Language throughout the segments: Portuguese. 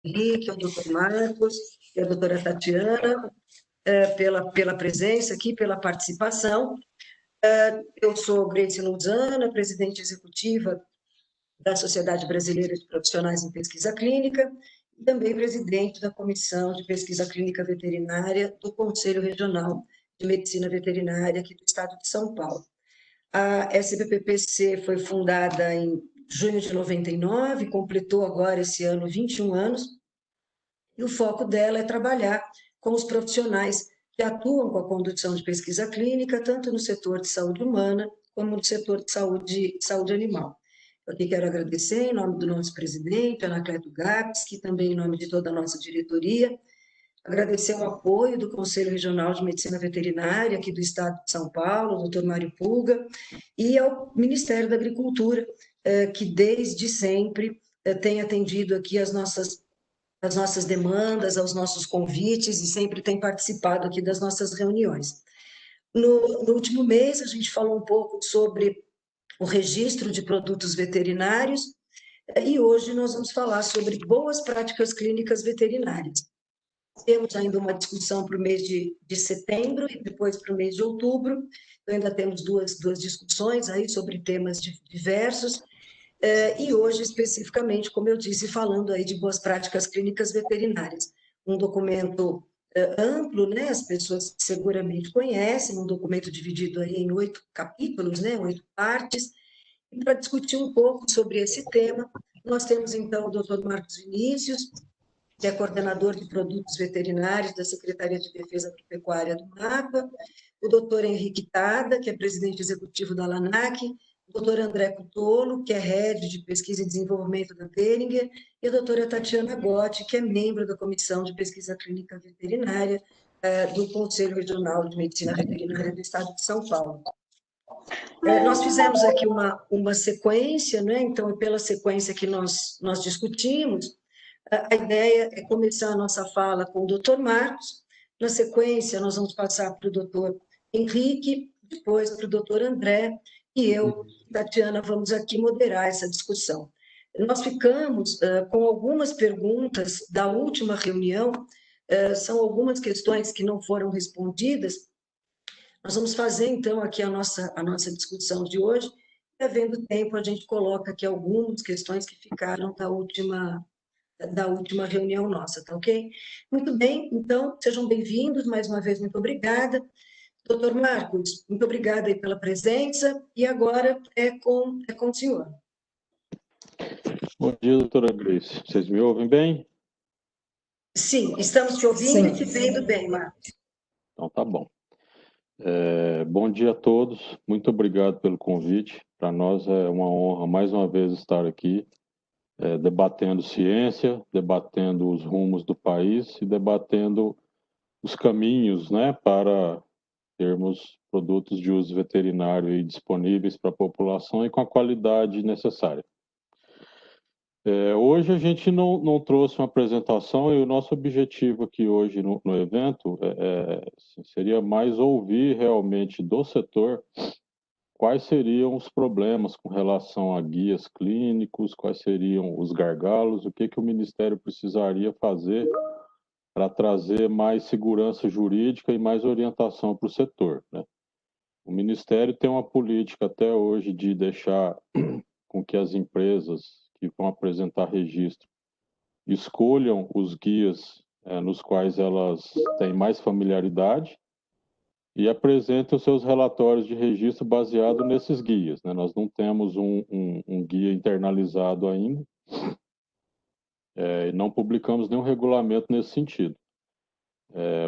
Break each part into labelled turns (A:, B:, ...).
A: Henrique, ao doutor Marcos e à doutora Tatiana, pela presença aqui, pela participação. Eu sou Grace Luzana, presidente executiva da Sociedade Brasileira de Profissionais em Pesquisa Clínica, e também presidente da Comissão de Pesquisa Clínica Veterinária do Conselho Regional de Medicina Veterinária aqui do Estado de São Paulo. A SBPPC foi fundada em junho de 99, completou agora esse ano 21 anos, e o foco dela é trabalhar com os profissionais que atuam com a condução de pesquisa clínica, tanto no setor de saúde humana, como no setor de saúde animal. Eu aqui quero agradecer, em nome do nosso presidente, Anacleto Gaps, que também em nome de toda a nossa diretoria, agradecer o apoio do Conselho Regional de Medicina Veterinária, aqui do Estado de São Paulo, doutor Mário Pulga, e ao Ministério da Agricultura, que desde sempre tem atendido aqui as nossas demandas, aos nossos convites, e sempre tem participado aqui das nossas reuniões. No último mês, a gente falou um pouco sobre o registro de produtos veterinários, e hoje nós vamos falar sobre boas práticas clínicas veterinárias. Temos ainda uma discussão para o mês de setembro e depois para o mês de outubro, então ainda temos duas discussões aí sobre temas diversos, e hoje, especificamente, como eu disse, falando aí de boas práticas clínicas veterinárias. Um documento amplo, né? As pessoas seguramente conhecem, um documento dividido aí em 8 capítulos, né? 8 partes. E para discutir um pouco sobre esse tema, nós temos, então, o doutor Marcos Vinícius, que é coordenador de produtos veterinários da Secretaria de Defesa Agropecuária do MAPA, o doutor Henrique Tada, que é presidente executivo da LANAC, o doutor André Cutolo, que é head de pesquisa e desenvolvimento da Behringer, e a doutora Tatiana Gotti, que é membro da Comissão de Pesquisa Clínica Veterinária do Conselho Regional de Medicina Veterinária do Estado de São Paulo. Nós fizemos aqui uma sequência, né? Então, pela sequência que nós discutimos, a ideia é começar a nossa fala com o doutor Marcos, na sequência nós vamos passar para o doutor Henrique, depois para o doutor André, e eu, Tatiana, vamos aqui moderar essa discussão. Nós ficamos com algumas perguntas da última reunião, são algumas questões que não foram respondidas. Nós vamos fazer, então, aqui a nossa discussão de hoje, e, havendo tempo, a gente coloca aqui algumas questões que ficaram da última reunião nossa, tá ok? Muito bem, então, sejam bem-vindos, mais uma vez, muito obrigada. Doutor Marcos, muito obrigada aí pela presença, e agora é com o senhor.
B: Bom dia, doutora Grace. Vocês me ouvem bem?
A: Sim, estamos te ouvindo e te vendo bem, Marcos.
B: Então, tá bom. Bom dia a todos, muito obrigado pelo convite. Para nós é uma honra, mais uma vez, estar aqui, debatendo ciência, debatendo os rumos do país e debatendo os caminhos, né, para termos produtos de uso veterinário aí disponíveis para a população e com a qualidade necessária. Hoje a gente não trouxe uma apresentação e o nosso objetivo aqui hoje no evento seria mais ouvir realmente do setor quais seriam os problemas com relação a guias clínicos, quais seriam os gargalos, o que o Ministério precisaria fazer para trazer mais segurança jurídica e mais orientação para o setor, né? O Ministério tem uma política até hoje de deixar com que as empresas que vão apresentar registro escolham os guias nos quais elas têm mais familiaridade e apresentem os seus relatórios de registro baseado nesses guias, né? Nós não temos um guia internalizado ainda e não publicamos nenhum regulamento nesse sentido.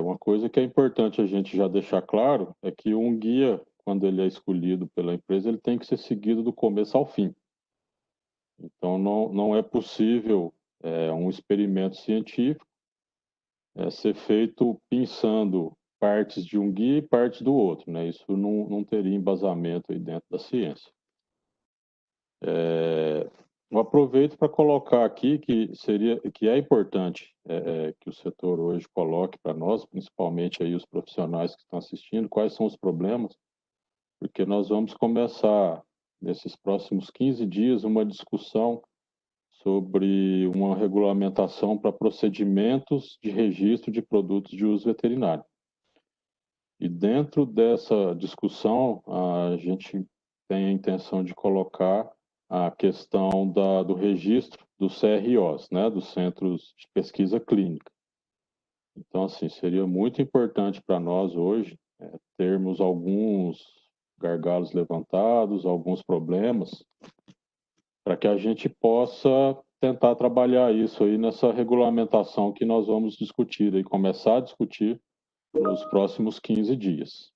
B: Uma coisa que é importante a gente já deixar claro é que um guia, quando ele é escolhido pela empresa, ele tem que ser seguido do começo ao fim. Então, não é possível um experimento científico ser feito pensando partes de um guia e partes do outro, né? Isso não teria embasamento aí dentro da ciência. Eu aproveito para colocar aqui que é importante que o setor hoje coloque para nós, principalmente aí os profissionais que estão assistindo, quais são os problemas, porque nós vamos começar nesses próximos 15 dias uma discussão sobre uma regulamentação para procedimentos de registro de produtos de uso veterinário. E dentro dessa discussão, a gente tem a intenção de colocar a questão do registro dos CROs, né, dos Centros de Pesquisa Clínica. Então, assim, seria muito importante para nós hoje termos alguns gargalos levantados, alguns problemas, para que a gente possa tentar trabalhar isso aí nessa regulamentação que nós vamos discutir e começar a discutir nos próximos 15 dias.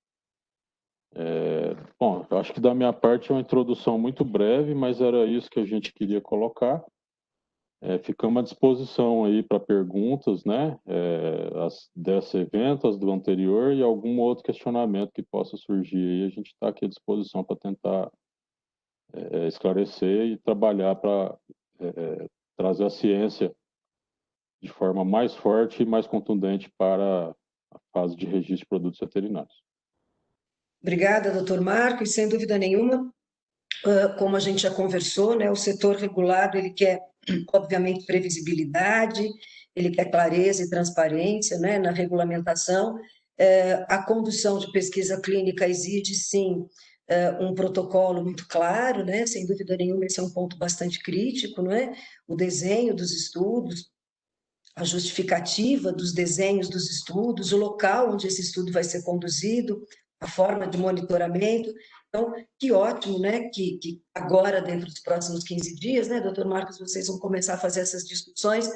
B: Bom, eu acho que da minha parte é uma introdução muito breve, mas era isso que a gente queria colocar. Ficamos à disposição aí para perguntas, né? Desse evento, as do anterior e algum outro questionamento que possa surgir aí. A gente está aqui à disposição para tentar esclarecer e trabalhar para trazer a ciência de forma mais forte e mais contundente para a fase de registro de produtos veterinários.
A: Obrigada, doutor Marco, e sem dúvida nenhuma, como a gente já conversou, né, o setor regulado, ele quer, obviamente, previsibilidade, ele quer clareza e transparência, né, na regulamentação. A condução de pesquisa clínica exige, sim, um protocolo muito claro, né, sem dúvida nenhuma, esse é um ponto bastante crítico, não é? O desenho dos estudos, a justificativa dos desenhos dos estudos, o local onde esse estudo vai ser conduzido, a forma de monitoramento. Então, que ótimo, né, que agora, dentro dos próximos 15 dias, né, doutor Marcos, vocês vão começar a fazer essas discussões,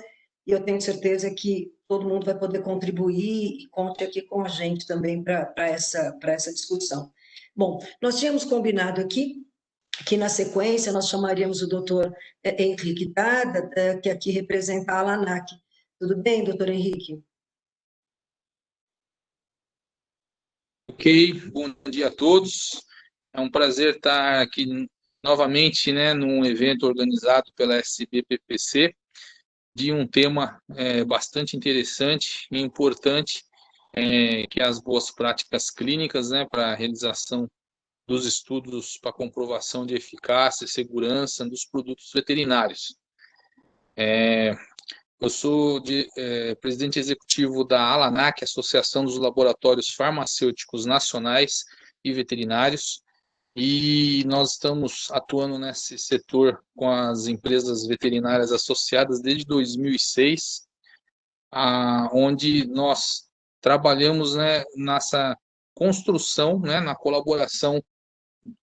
A: e eu tenho certeza que todo mundo vai poder contribuir e conte aqui com a gente também para essa discussão. Bom, nós tínhamos combinado aqui que, na sequência, nós chamaríamos o doutor Henrique Dada, que aqui representa a ALANAC. Tudo bem, doutor Henrique?
C: Ok, bom dia a todos. É um prazer estar aqui novamente, né, num evento organizado pela SBPPC, de um tema bastante interessante e importante, que é as boas práticas clínicas, né, para a realização dos estudos para comprovação de eficácia e segurança dos produtos veterinários. Eu sou presidente executivo da ALANAC, Associação dos Laboratórios Farmacêuticos Nacionais e Veterinários, e nós estamos atuando nesse setor com as empresas veterinárias associadas desde 2006, onde nós trabalhamos, né, nessa construção, né, na colaboração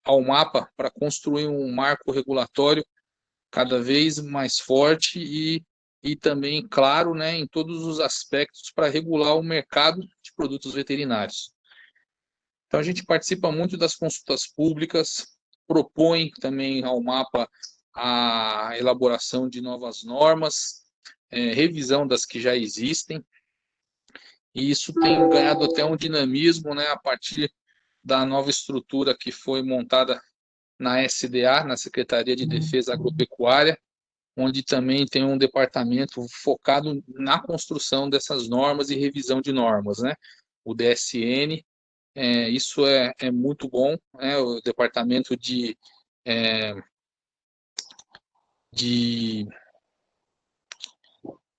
C: ao MAPA, para construir um marco regulatório cada vez mais forte e também claro, né, em todos os aspectos para regular o mercado de produtos veterinários. Então, a gente participa muito das consultas públicas, propõe também ao MAPA a elaboração de novas normas, revisão das que já existem, e isso tem ganhado até um dinamismo, né, a partir da nova estrutura que foi montada na SDA, na Secretaria de Defesa Agropecuária, onde também tem um departamento focado na construção dessas normas e revisão de normas, né? O DSN, isso é muito bom, né? O departamento de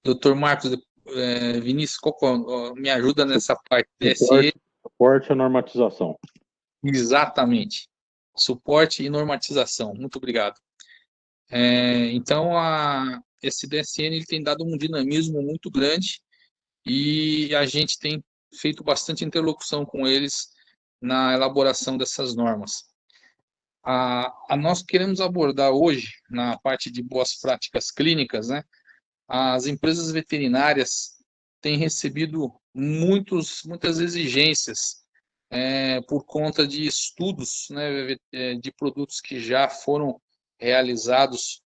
C: Dr. Marcos, Vinícius, me ajuda nessa parte do DSN.
B: Suporte à normatização.
C: Exatamente. Suporte e normatização. Muito obrigado. Então, esse DSN ele tem dado um dinamismo muito grande e a gente tem feito bastante interlocução com eles na elaboração dessas normas. Nós queremos abordar hoje, na parte de boas práticas clínicas, né, as empresas veterinárias têm recebido muitas exigências por conta de estudos, né, de produtos que já foram realizados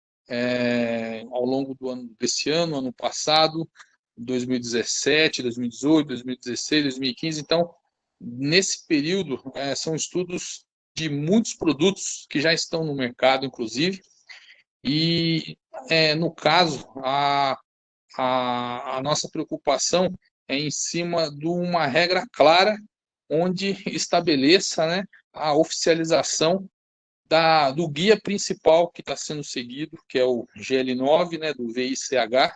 C: ao longo desse ano passado, 2017, 2018, 2016, 2015. Então, nesse período, são estudos de muitos produtos que já estão no mercado, inclusive, e, no caso, a nossa preocupação é em cima de uma regra clara, onde estabeleça, né, a oficialização do guia principal que está sendo seguido, que é o GL9, né, do VICH,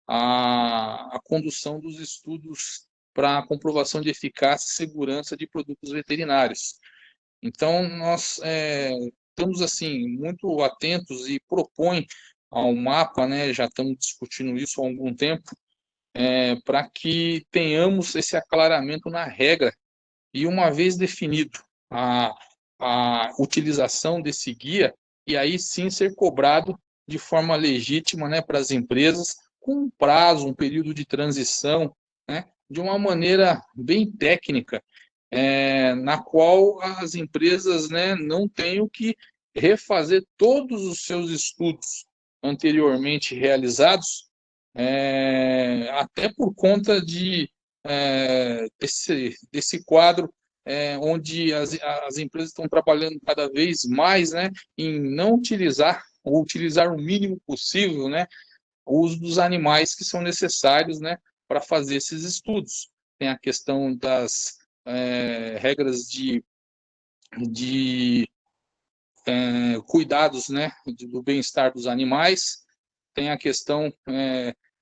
C: a condução dos estudos para a comprovação de eficácia e segurança de produtos veterinários. Então, nós estamos assim muito atentos e propõe ao mapa, né, já estamos discutindo isso há algum tempo, para que tenhamos esse aclaramento na regra e, uma vez definido a utilização desse guia, e aí sim ser cobrado de forma legítima, né, para as empresas, com um prazo, um período de transição, né, de uma maneira bem técnica, na qual as empresas, né, não tenham que refazer todos os seus estudos anteriormente realizados, até por conta desse quadro onde as empresas estão trabalhando cada vez mais, né, em não utilizar, ou utilizar o mínimo possível, né, o uso dos animais que são necessários, né, para fazer esses estudos. Tem a questão das regras de cuidados, né, do bem-estar dos animais, tem a questão,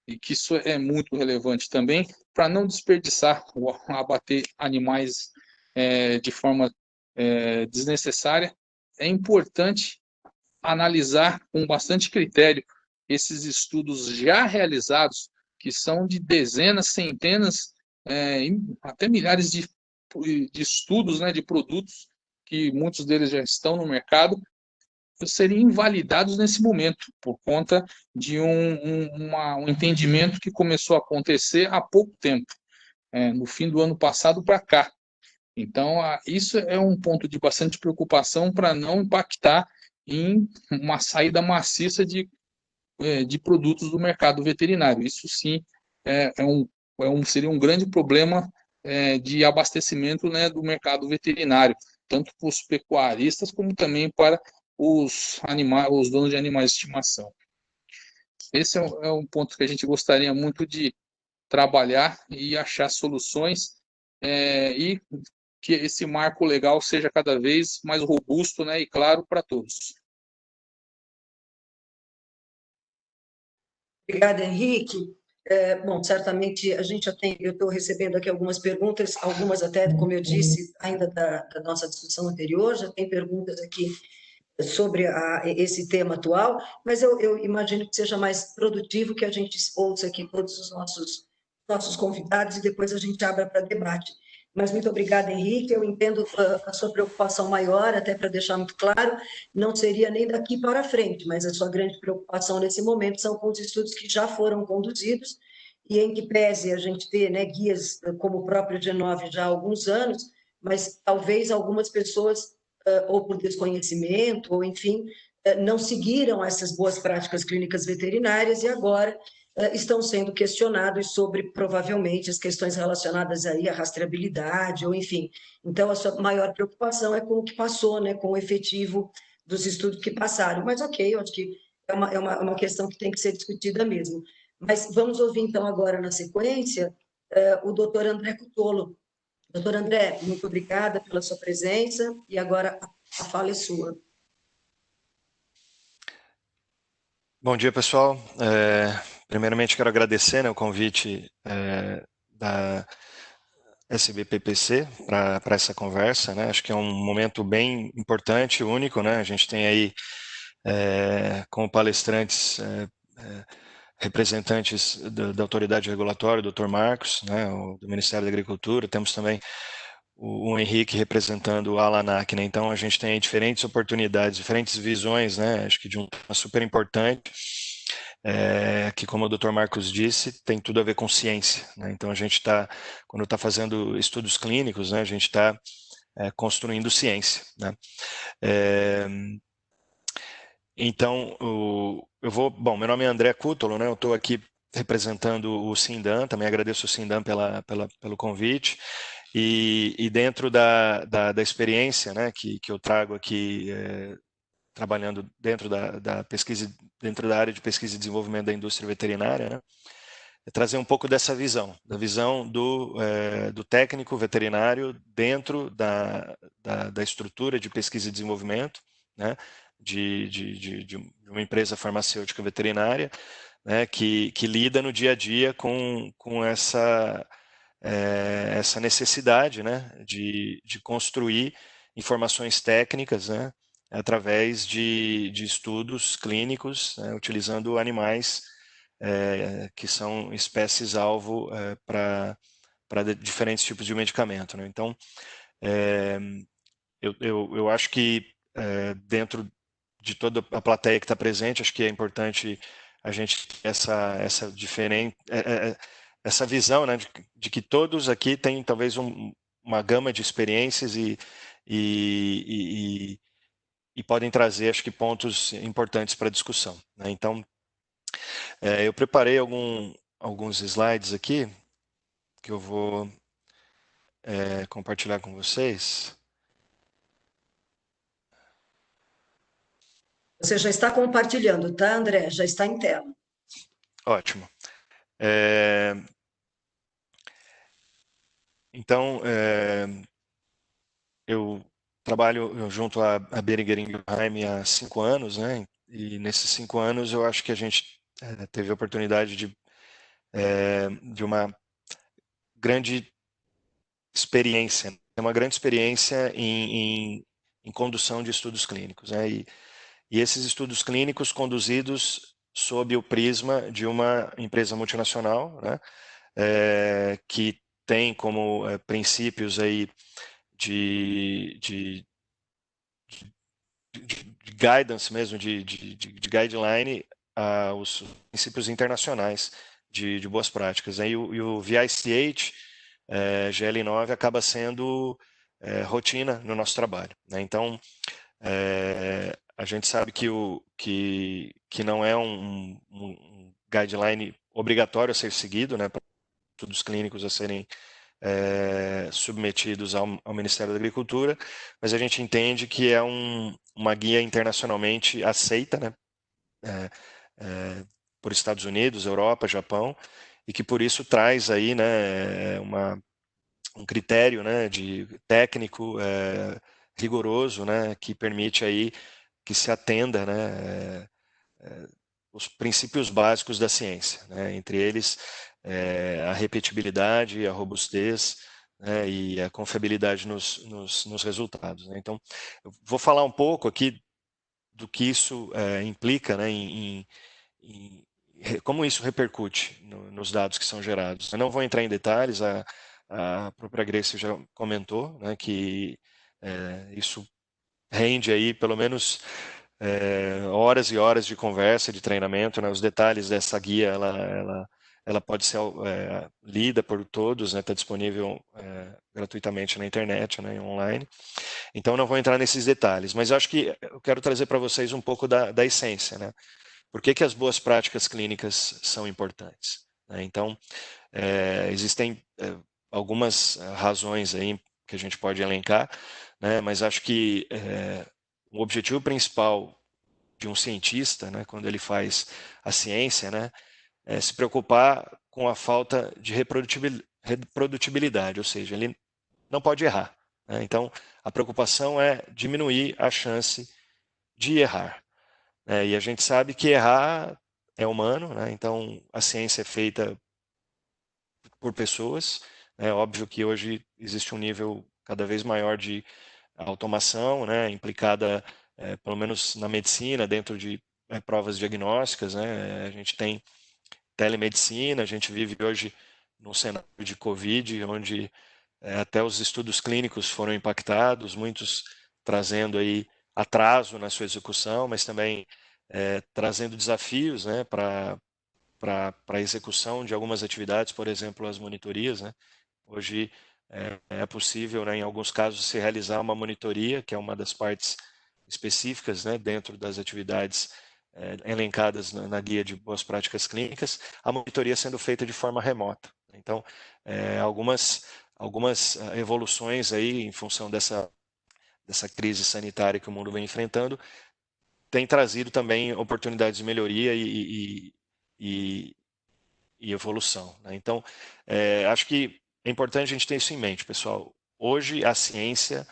C: e que isso é muito relevante também, para não desperdiçar ou abater animais de forma desnecessária, é importante analisar com bastante critério esses estudos já realizados, que são de dezenas, centenas, até milhares de estudos, né, de produtos, que muitos deles já estão no mercado, seriam invalidados nesse momento, por conta de um entendimento que começou a acontecer há pouco tempo, no fim do ano passado para cá. Então, isso é um ponto de bastante preocupação para não impactar em uma saída maciça de produtos do mercado veterinário. Isso sim seria um grande problema de abastecimento, né, do mercado veterinário, tanto para os pecuaristas como também para os donos de animais de estimação. Esse é um ponto que a gente gostaria muito de trabalhar e achar soluções, e que esse marco legal seja cada vez mais robusto, né, e claro para todos.
A: Obrigada, Henrique. Bom, certamente a gente já tem, eu estou recebendo aqui algumas perguntas, algumas até, como eu disse, ainda da nossa discussão anterior, já tem perguntas aqui sobre esse tema atual, mas eu imagino que seja mais produtivo que a gente ouça aqui todos os nossos convidados e depois a gente abra para debate. Mas muito obrigada, Henrique. Eu entendo a sua preocupação maior, até para deixar muito claro, não seria nem daqui para frente, mas a sua grande preocupação nesse momento são com os estudos que já foram conduzidos e em que pese a gente ter, né, guias como o próprio G9 já há alguns anos, mas talvez algumas pessoas, ou por desconhecimento, ou enfim, não seguiram essas boas práticas clínicas veterinárias e agora estão sendo questionados sobre, provavelmente, as questões relacionadas aí à rastreabilidade, ou enfim. Então, a sua maior preocupação é com o que passou, né, com o efetivo dos estudos que passaram. Mas, ok, eu acho que é uma questão que tem que ser discutida mesmo. Mas vamos ouvir, então, agora, na sequência, o doutor André Cutolo. Doutor André, muito obrigada pela sua presença, e agora a fala é sua.
D: Bom dia, pessoal. Primeiramente, quero agradecer, né, o convite da SBPPC para essa conversa, né? Acho que é um momento bem importante, único, né? A gente tem aí como palestrantes representantes da autoridade regulatória, o Dr. Marcos, né, do Ministério da Agricultura, temos também o Henrique representando o ALANAC, né? Então a gente tem aí diferentes oportunidades, diferentes visões, né? Acho que de um tema super importante, que, como o Dr. Marcos disse, tem tudo a ver com ciência, né? Então a gente está, quando está fazendo estudos clínicos, né, a gente está construindo ciência, né? Então, bom, meu nome é André Cutolo, né? Eu estou aqui representando o Sindam, também agradeço o Sindam pelo convite. E dentro da experiência, né, que eu trago aqui, trabalhando dentro da pesquisa, dentro da área de pesquisa e desenvolvimento da indústria veterinária, né, é trazer um pouco dessa visão, da visão do técnico veterinário dentro da estrutura de pesquisa e desenvolvimento, né, de uma empresa farmacêutica veterinária, né, que lida no dia a dia com essa necessidade, né, de construir informações técnicas, né, através de estudos clínicos, né, utilizando animais que são espécies-alvo para diferentes tipos de medicamento, né? Então, eu acho que dentro de toda a plateia que está presente, acho que é importante a gente ter essa diferente, essa visão, né, de que todos aqui têm talvez uma gama de experiências e podem trazer, acho que, pontos importantes para a discussão, né? Então, eu preparei alguns slides aqui que eu vou compartilhar com vocês.
A: Você já está compartilhando, tá, André? Já está em tela.
D: Ótimo. Então, eu trabalho junto à Boehringer Ingelheim há 5 anos, né? E nesses 5 anos eu acho que a gente teve a oportunidade de uma grande experiência, uma grande experiência em condução de estudos clínicos, né? E esses estudos clínicos conduzidos sob o prisma de uma empresa multinacional, né? Que tem como princípios aí de guidance mesmo, de guideline os princípios internacionais de boas práticas, né? E o VICH GL9 acaba sendo rotina no nosso trabalho, né? Então, a gente sabe que não é um guideline obrigatório a ser seguido, né, para estudos clínicos a serem submetidos ao Ministério da Agricultura, mas a gente entende que é uma guia internacionalmente aceita, né, por Estados Unidos, Europa, Japão, e que por isso traz aí, né, um critério, né, de técnico rigoroso, né, que permite aí que se atenda, né, os princípios básicos da ciência, né, entre eles a repetibilidade, a robustez, né, e a confiabilidade nos resultados, né? Então, eu vou falar um pouco aqui do que isso implica, né, como isso repercute nos dados que são gerados. Eu não vou entrar em detalhes, a própria Grace já comentou, né, que isso rende aí pelo menos horas e horas de conversa, de treinamento, né? Os detalhes dessa guia, ela pode ser lida por todos, né? Está disponível gratuitamente na internet, né? Online. Então, não vou entrar nesses detalhes, mas eu acho que eu quero trazer para vocês um pouco da essência, né? Por que as boas práticas clínicas são importantes, né? Então, existem algumas razões aí que a gente pode elencar, né? Mas acho que o objetivo principal de um cientista, né, quando ele faz a ciência, né, é se preocupar com a falta de reprodutibilidade, ou seja, ele não pode errar, né? Então, a preocupação é diminuir a chance de errar, né? E a gente sabe que errar é humano, né? Então, a ciência é feita por pessoas. É óbvio que hoje existe um nível cada vez maior de automação, né, implicada pelo menos na medicina, dentro de provas diagnósticas, né? A gente tem telemedicina, a gente vive hoje num cenário de Covid, onde até os estudos clínicos foram impactados, muitos trazendo aí atraso na sua execução, mas também trazendo desafios, né, para a execução de algumas atividades, por exemplo, as monitorias, né? Hoje é possível, né, em alguns casos, se realizar uma monitoria, que é uma das partes específicas, né, dentro das atividades elencadas na guia de boas práticas clínicas, a monitoria sendo feita de forma remota. Então, algumas evoluções aí em função dessa crise sanitária que o mundo vem enfrentando, tem trazido também oportunidades de melhoria e evolução, né? Então, acho que é importante a gente ter isso em mente, pessoal. Hoje, a ciência,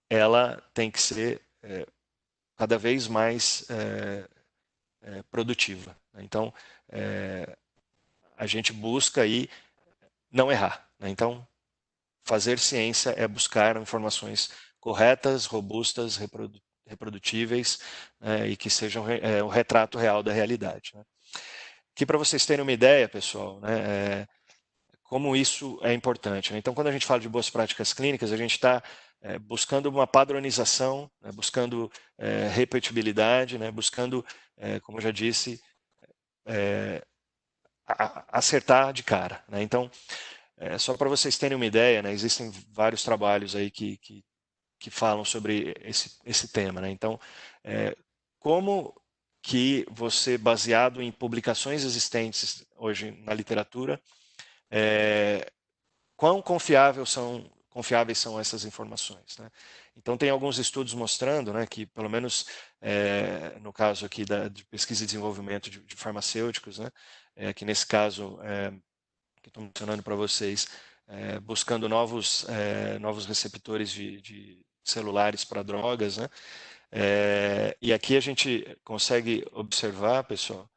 D: ela tem que ser cada vez mais produtiva. Então, a gente busca aí não errar. Então, fazer ciência é buscar informações corretas, robustas, reprodutíveis, e que sejam o retrato real da realidade. Aqui, para vocês terem uma ideia, pessoal, como isso é importante. Então, quando a gente fala de boas práticas clínicas, a gente está buscando uma padronização, buscando repetibilidade, buscando, como eu já disse, acertar de cara. Então, só para vocês terem uma ideia, existem vários trabalhos aí que falam sobre esse tema. Então, como que você, baseado em publicações existentes hoje na literatura, quão confiáveis são essas informações. Então, tem alguns estudos mostrando que, pelo menos no caso aqui de pesquisa e desenvolvimento de farmacêuticos, que nesse caso, que estou mencionando para vocês, buscando novos receptores de celulares para drogas, e aqui a gente consegue observar, pessoal,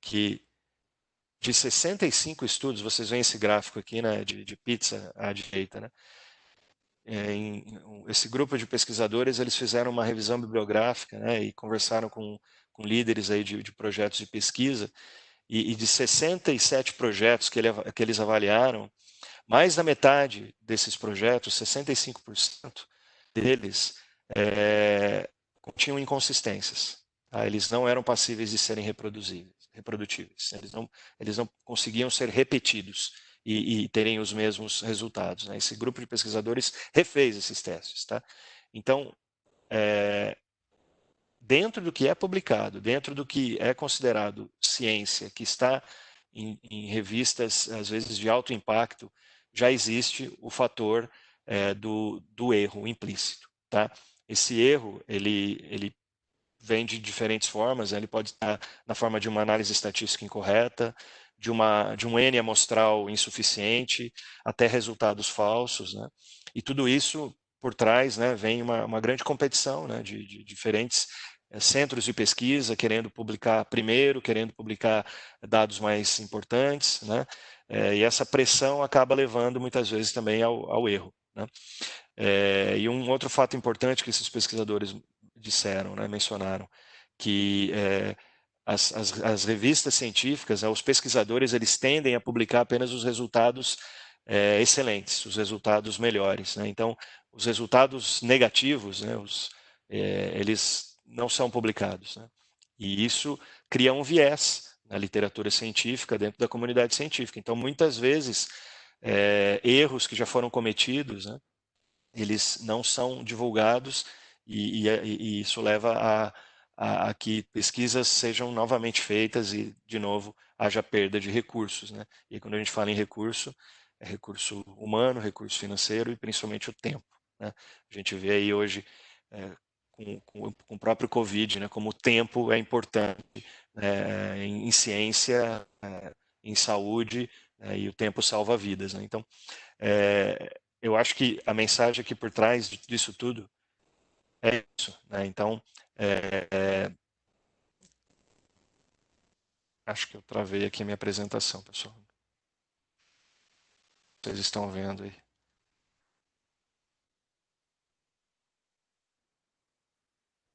D: que de 65 estudos, vocês veem esse gráfico aqui, de pizza à direita, esse grupo de pesquisadores, eles fizeram uma revisão bibliográfica, e conversaram com líderes aí de projetos de pesquisa, e de 67 projetos que eles avaliaram, mais da metade desses projetos, 65% deles, continham inconsistências. Eles não eram passíveis de serem reprodutíveis. Eles não conseguiam ser repetidos e terem os mesmos resultados. Esse grupo de pesquisadores refez esses testes. Então, dentro do que é publicado, dentro do que é considerado ciência, que está em revistas, às vezes, de alto impacto, já existe o fator do erro implícito. Esse erro, ele vem de diferentes formas, ele pode estar na forma de uma análise estatística incorreta, de um N amostral insuficiente, até resultados falsos. E tudo isso, por trás, vem uma grande competição de diferentes centros de pesquisa querendo publicar primeiro, querendo publicar dados mais importantes, e essa pressão acaba levando muitas vezes também ao erro. E um outro fato importante que esses pesquisadores disseram, mencionaram, que as revistas científicas, os pesquisadores, eles tendem a publicar apenas os resultados excelentes, os resultados melhores. Então, os resultados negativos, eles não são publicados. E isso cria um viés na literatura científica, dentro da comunidade científica. Então, muitas vezes, erros que já foram cometidos, eles não são divulgados e isso leva a que pesquisas sejam novamente feitas e, de novo, haja perda de recursos. E quando a gente fala em recurso, é recurso humano, recurso financeiro e principalmente o tempo. A gente vê aí hoje, com o próprio Covid, como o tempo é importante em ciência, em saúde, e o tempo salva vidas. Então, eu acho que a mensagem aqui por trás disso tudo é isso. Então, acho que eu travei aqui a minha apresentação, pessoal. Vocês estão vendo aí.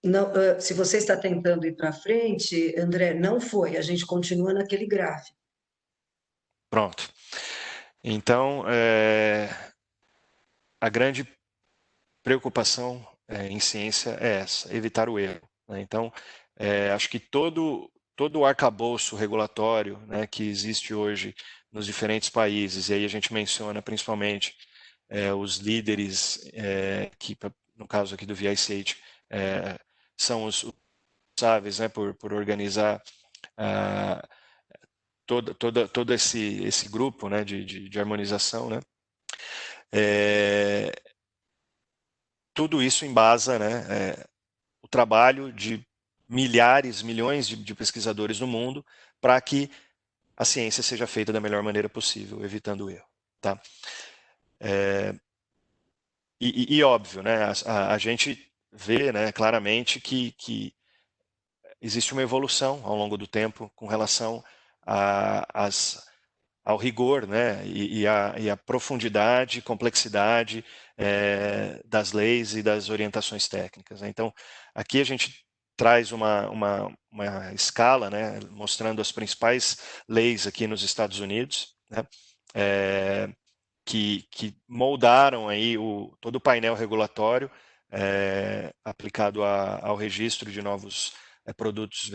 A: Não, se você está tentando ir para frente, André, não foi. A gente continua naquele gráfico.
D: Pronto. Então, a grande preocupação em ciência é essa, evitar o erro. Então, acho que todo o arcabouço regulatório que existe hoje nos diferentes países, e aí a gente menciona principalmente os líderes, que no caso aqui do VICH, são os responsáveis por organizar todo esse grupo de harmonização, tudo isso embasa o trabalho de milhares, milhões de pesquisadores no mundo para que a ciência seja feita da melhor maneira possível, evitando o erro. E óbvio, a gente vê, né, claramente que existe uma evolução ao longo do tempo com relação ao rigor, né, e a profundidade e complexidade das leis e das orientações técnicas, né? Então, aqui a gente traz uma escala, né, mostrando as principais leis aqui nos Estados Unidos, né, que moldaram aí todo o painel regulatório aplicado ao registro de novos produtos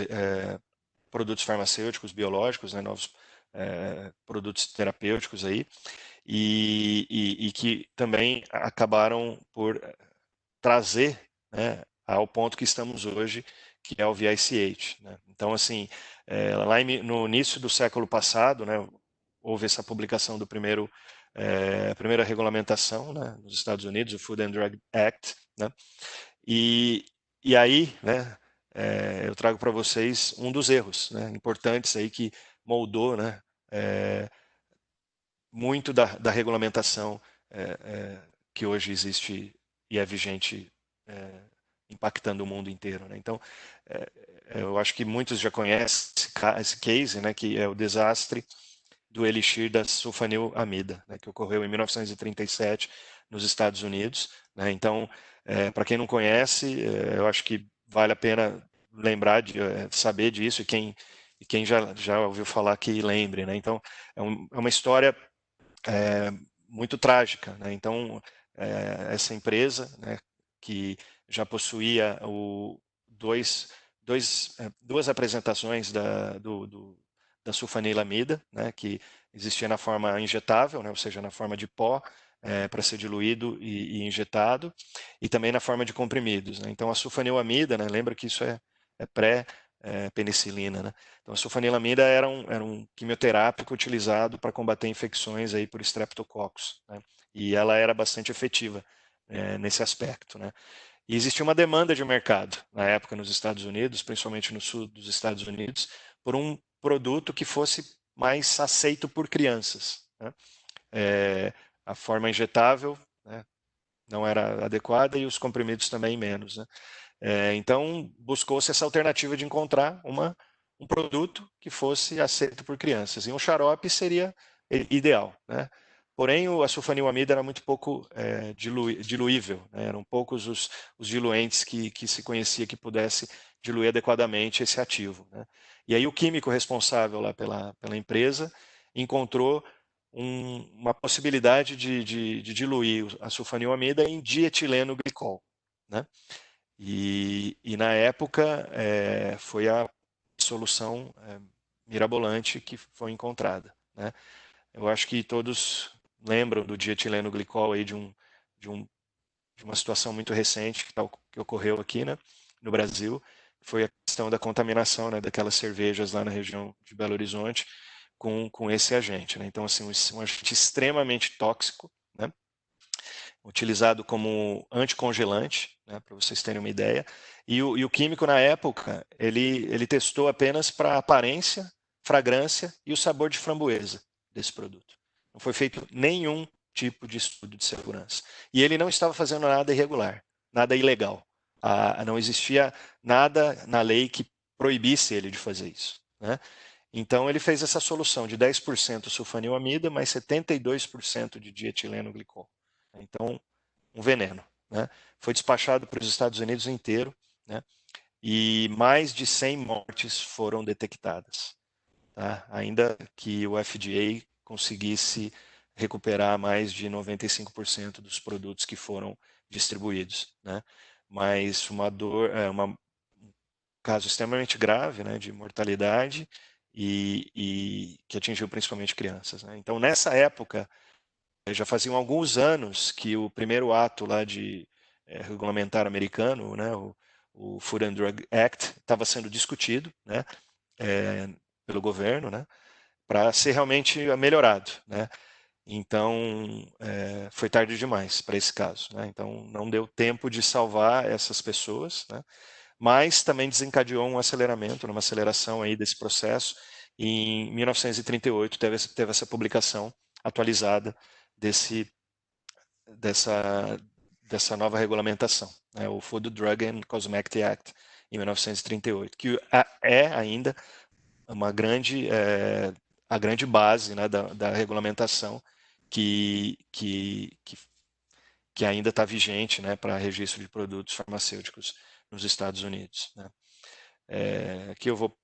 D: farmacêuticos, biológicos, né, novos produtos terapêuticos aí, e que também acabaram por trazer, né, ao ponto que estamos hoje, que é o VICH, né? Então, assim, lá no início do século passado, né, houve essa publicação do a primeira regulamentação, né, nos Estados Unidos, o Food and Drug Act, né? E aí, né, eu trago para vocês um dos erros, né, importantes aí que moldou, né, muito da regulamentação que hoje existe e é vigente, impactando o mundo inteiro, né? Então, eu acho que muitos já conhecem esse case, né, que é o desastre do elixir da sulfanilamida, né, que ocorreu em 1937 nos Estados Unidos, né? Então, para quem não conhece, eu acho que vale a pena lembrar saber disso, e quem já ouviu falar que lembre, né? Então, é uma história muito trágica, né? Então, essa empresa, né, que já possuía duas apresentações da sulfanilamida, né, que existia na forma injetável, né, ou seja, na forma de pó, para ser diluído e injetado, e também na forma de comprimidos, né? Então, a sulfanilamida, né, lembra que isso é pré-penicilina, né? Então, a sulfanilamida era um quimioterápico utilizado para combater infecções aí por Streptococcus, né? E ela era bastante efetiva nesse aspecto, né? E existia uma demanda de mercado na época nos Estados Unidos, principalmente no sul dos Estados Unidos, por um produto que fosse mais aceito por crianças, né? A forma injetável, né, não era adequada, e os comprimidos também menos, né? Então, buscou-se essa alternativa de encontrar um produto que fosse aceito por crianças. E um xarope seria ideal, né? Porém, a sulfanilamida era muito pouco diluível, né? Eram poucos os diluentes que se conhecia que pudesse diluir adequadamente esse ativo, né? E aí o químico responsável lá pela empresa encontrou uma possibilidade de diluir a sulfanilamida em dietileno glicol, né? E na época foi a solução mirabolante que foi encontrada, né? Eu acho que todos lembram do dietileno glicol aí de uma situação muito recente que ocorreu aqui, né, no Brasil. Foi a questão da contaminação, né, daquelas cervejas lá na região de Belo Horizonte com esse agente, né? Então, assim, um agente extremamente tóxico, né, utilizado como anticongelante, né, para vocês terem uma ideia. E o químico, na época, ele testou apenas para a aparência, fragrância e o sabor de framboesa desse produto. Não foi feito nenhum tipo de estudo de segurança. E ele não estava fazendo nada irregular, nada ilegal. Não existia nada na lei que proibisse ele de fazer isso, né? Então, ele fez essa solução de 10% sulfanilamida mais 72% de dietileno glicol. Então, um veneno, né? Foi despachado para os Estados Unidos inteiro, né? E mais de 100 mortes foram detectadas, tá? Ainda que o FDA conseguisse recuperar mais de 95% dos produtos que foram distribuídos, né? Mas um caso extremamente grave, né, de mortalidade e que atingiu principalmente crianças, né? Então, nessa época, já faziam alguns anos que o primeiro ato lá de regulamentar americano, né, o Food and Drug Act, estava sendo discutido, né, pelo governo, né, para ser realmente melhorado, né? Então, foi tarde demais para esse caso, né? Então, não deu tempo de salvar essas pessoas, né? Mas também desencadeou um aceleramento, uma aceleração aí desse processo. E em 1938 teve essa publicação atualizada dessa nova regulamentação, né, o Food, Drug and Cosmetic Act, em 1938, que é ainda uma grande, a grande base, né, da regulamentação que ainda está vigente, né, para registro de produtos farmacêuticos nos Estados Unidos, né. Aqui eu vou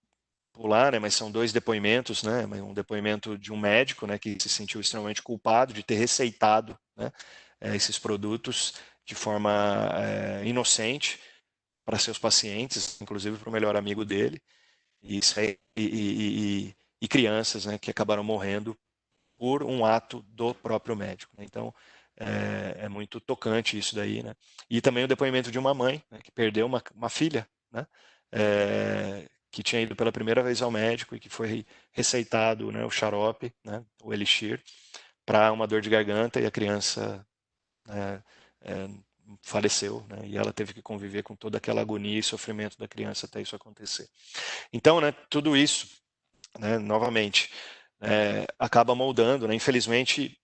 D: pular, né, mas são dois depoimentos, né, um depoimento de um médico, né, que se sentiu extremamente culpado de ter receitado, né, esses produtos de forma inocente para seus pacientes, inclusive para o melhor amigo dele, e crianças, né, que acabaram morrendo por um ato do próprio médico, né. Então, é muito tocante isso daí, né. E também o depoimento de uma mãe, né, que perdeu uma filha, né, que tinha ido pela primeira vez ao médico e que foi receitado, né, o xarope, né, o elixir, para uma dor de garganta, e a criança faleceu, né, e ela teve que conviver com toda aquela agonia e sofrimento da criança até isso acontecer. Então, né, tudo isso, né, novamente, acaba moldando, né, infelizmente,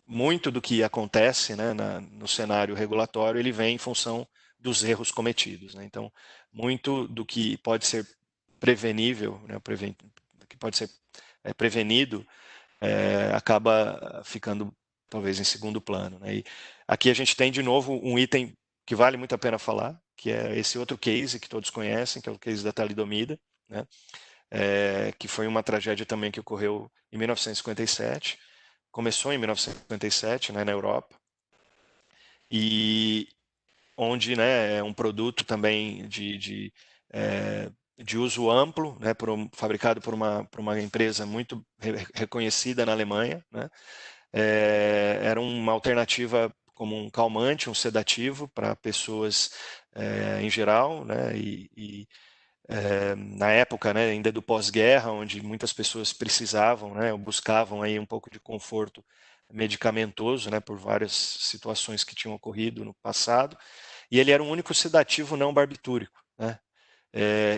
D: muito do que acontece, né, no cenário regulatório, ele vem em função dos erros cometidos, né. Então, muito do que pode ser prevenível, né, que pode ser prevenido, acaba ficando talvez em segundo plano, né. E aqui a gente tem de novo um item que vale muito a pena falar, que é esse outro case que todos conhecem, que é o case da talidomida, né, que foi uma tragédia também que ocorreu em 1957, começou em 1957, né, na Europa, e onde, né, é um produto também de uso amplo, né, fabricado por uma empresa muito reconhecida na Alemanha, né. Era uma alternativa como um calmante, um sedativo para pessoas em geral, né, na época, né, ainda do pós-guerra, onde muitas pessoas precisavam, né, ou buscavam aí um pouco de conforto medicamentoso, né, por várias situações que tinham ocorrido no passado, e ele era o único sedativo não barbitúrico, né.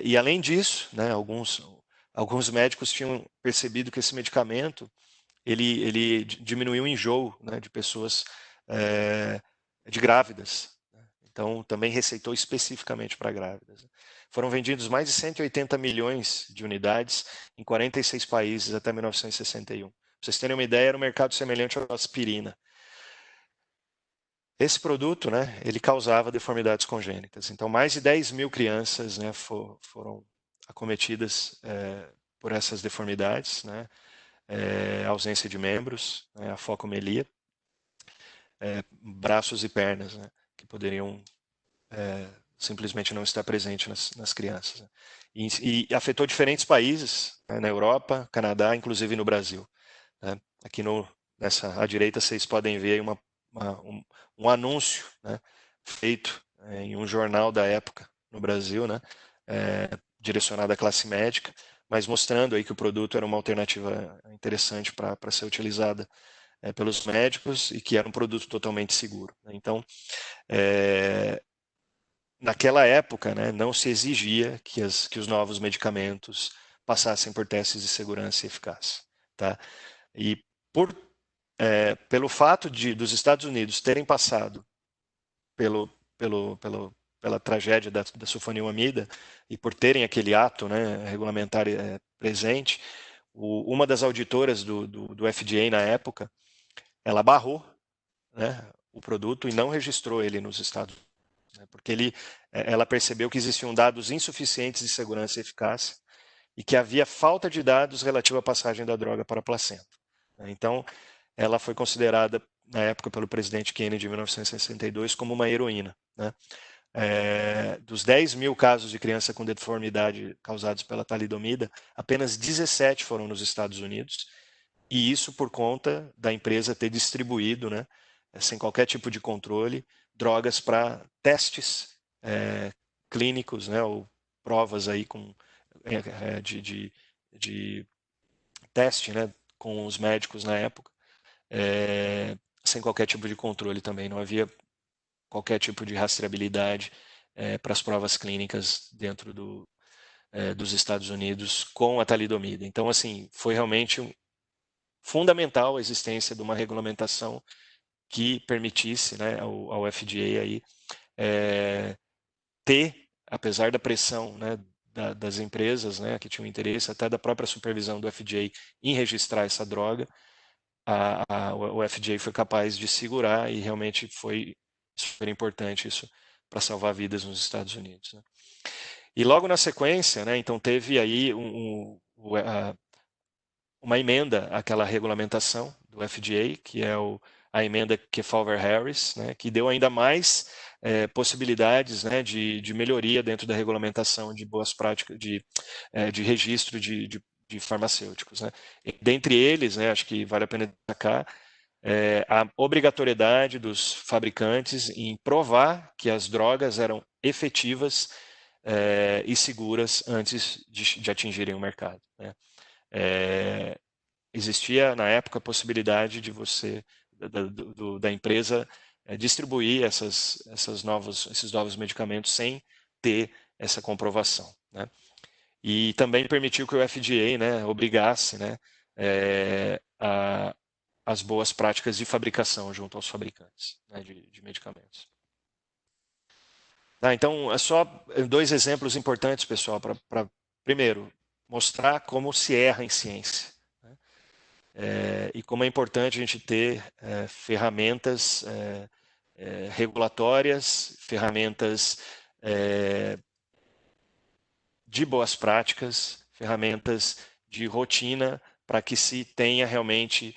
D: E além disso, né, alguns médicos tinham percebido que esse medicamento ele diminuiu o enjoo, né, de pessoas de grávidas. Então, também receitou especificamente para grávidas. Foram vendidos mais de 180 milhões de unidades em 46 países até 1961. Para vocês terem uma ideia, era um mercado semelhante à aspirina. Esse produto, né, ele causava deformidades congênitas. Então, mais de 10 mil crianças, né, foram acometidas por essas deformidades, né, ausência de membros, né, afocomelia, braços e pernas, né, que poderiam simplesmente não estar presente nas crianças, né. E afetou diferentes países, né, na Europa, Canadá, inclusive no Brasil, né. Aqui à direita vocês podem ver aí um anúncio, né, feito em um jornal da época no Brasil, né, direcionado à classe médica, mas mostrando aí que o produto era uma alternativa interessante para ser utilizada pelos médicos e que era um produto totalmente seguro, né. Então, naquela época, né, não se exigia que os novos medicamentos passassem por testes de segurança e eficácia, tá? E pelo fato dos Estados Unidos terem passado pela tragédia da sulfanilamida e por terem aquele ato, né, regulamentar presente, uma das auditoras do FDA na época, ela barrou, né, o produto e não registrou ele nos Estados Unidos, né, porque ela percebeu que existiam dados insuficientes de segurança e eficácia e que havia falta de dados relativo à passagem da droga para a placenta. Então, ela foi considerada, na época, pelo presidente Kennedy, em 1962, como uma heroína, né? Dos 10 mil casos de criança com deformidade causados pela talidomida, apenas 17 foram nos Estados Unidos, e isso por conta da empresa ter distribuído, né, sem qualquer tipo de controle, drogas para testes clínicos, né, ou provas aí de teste, né, com os médicos na época, sem qualquer tipo de controle também. Não havia qualquer tipo de rastreabilidade para as provas clínicas dentro dos Estados Unidos com a talidomida. Então, assim, foi realmente fundamental a existência de uma regulamentação que permitisse, né, ao FDA aí, ter, apesar da pressão, né, das empresas, né, que tinham interesse, até da própria supervisão do FDA em registrar essa droga, o FDA foi capaz de segurar e realmente foi super importante isso para salvar vidas nos Estados Unidos, né? E logo na sequência, né, então teve aí uma emenda àquela regulamentação do FDA, que é a emenda Kefauver-Harris, né, que deu ainda mais possibilidades, né, de melhoria dentro da regulamentação de boas práticas, de registro de farmacêuticos, né. E, dentre eles, né, acho que vale a pena destacar, a obrigatoriedade dos fabricantes em provar que as drogas eram efetivas e seguras antes de atingirem o mercado, né. Existia na época a possibilidade de você, da empresa, distribuir esses novos medicamentos sem ter essa comprovação, né. E também permitiu que o FDA, né, obrigasse, né, as boas práticas de fabricação junto aos fabricantes, né, de medicamentos. Então, é só 2 exemplos importantes, pessoal, para primeiro, mostrar como se erra em ciência, né, e como é importante a gente ter ferramentas regulatórias, ferramentas de boas práticas, ferramentas de rotina, para que se tenha realmente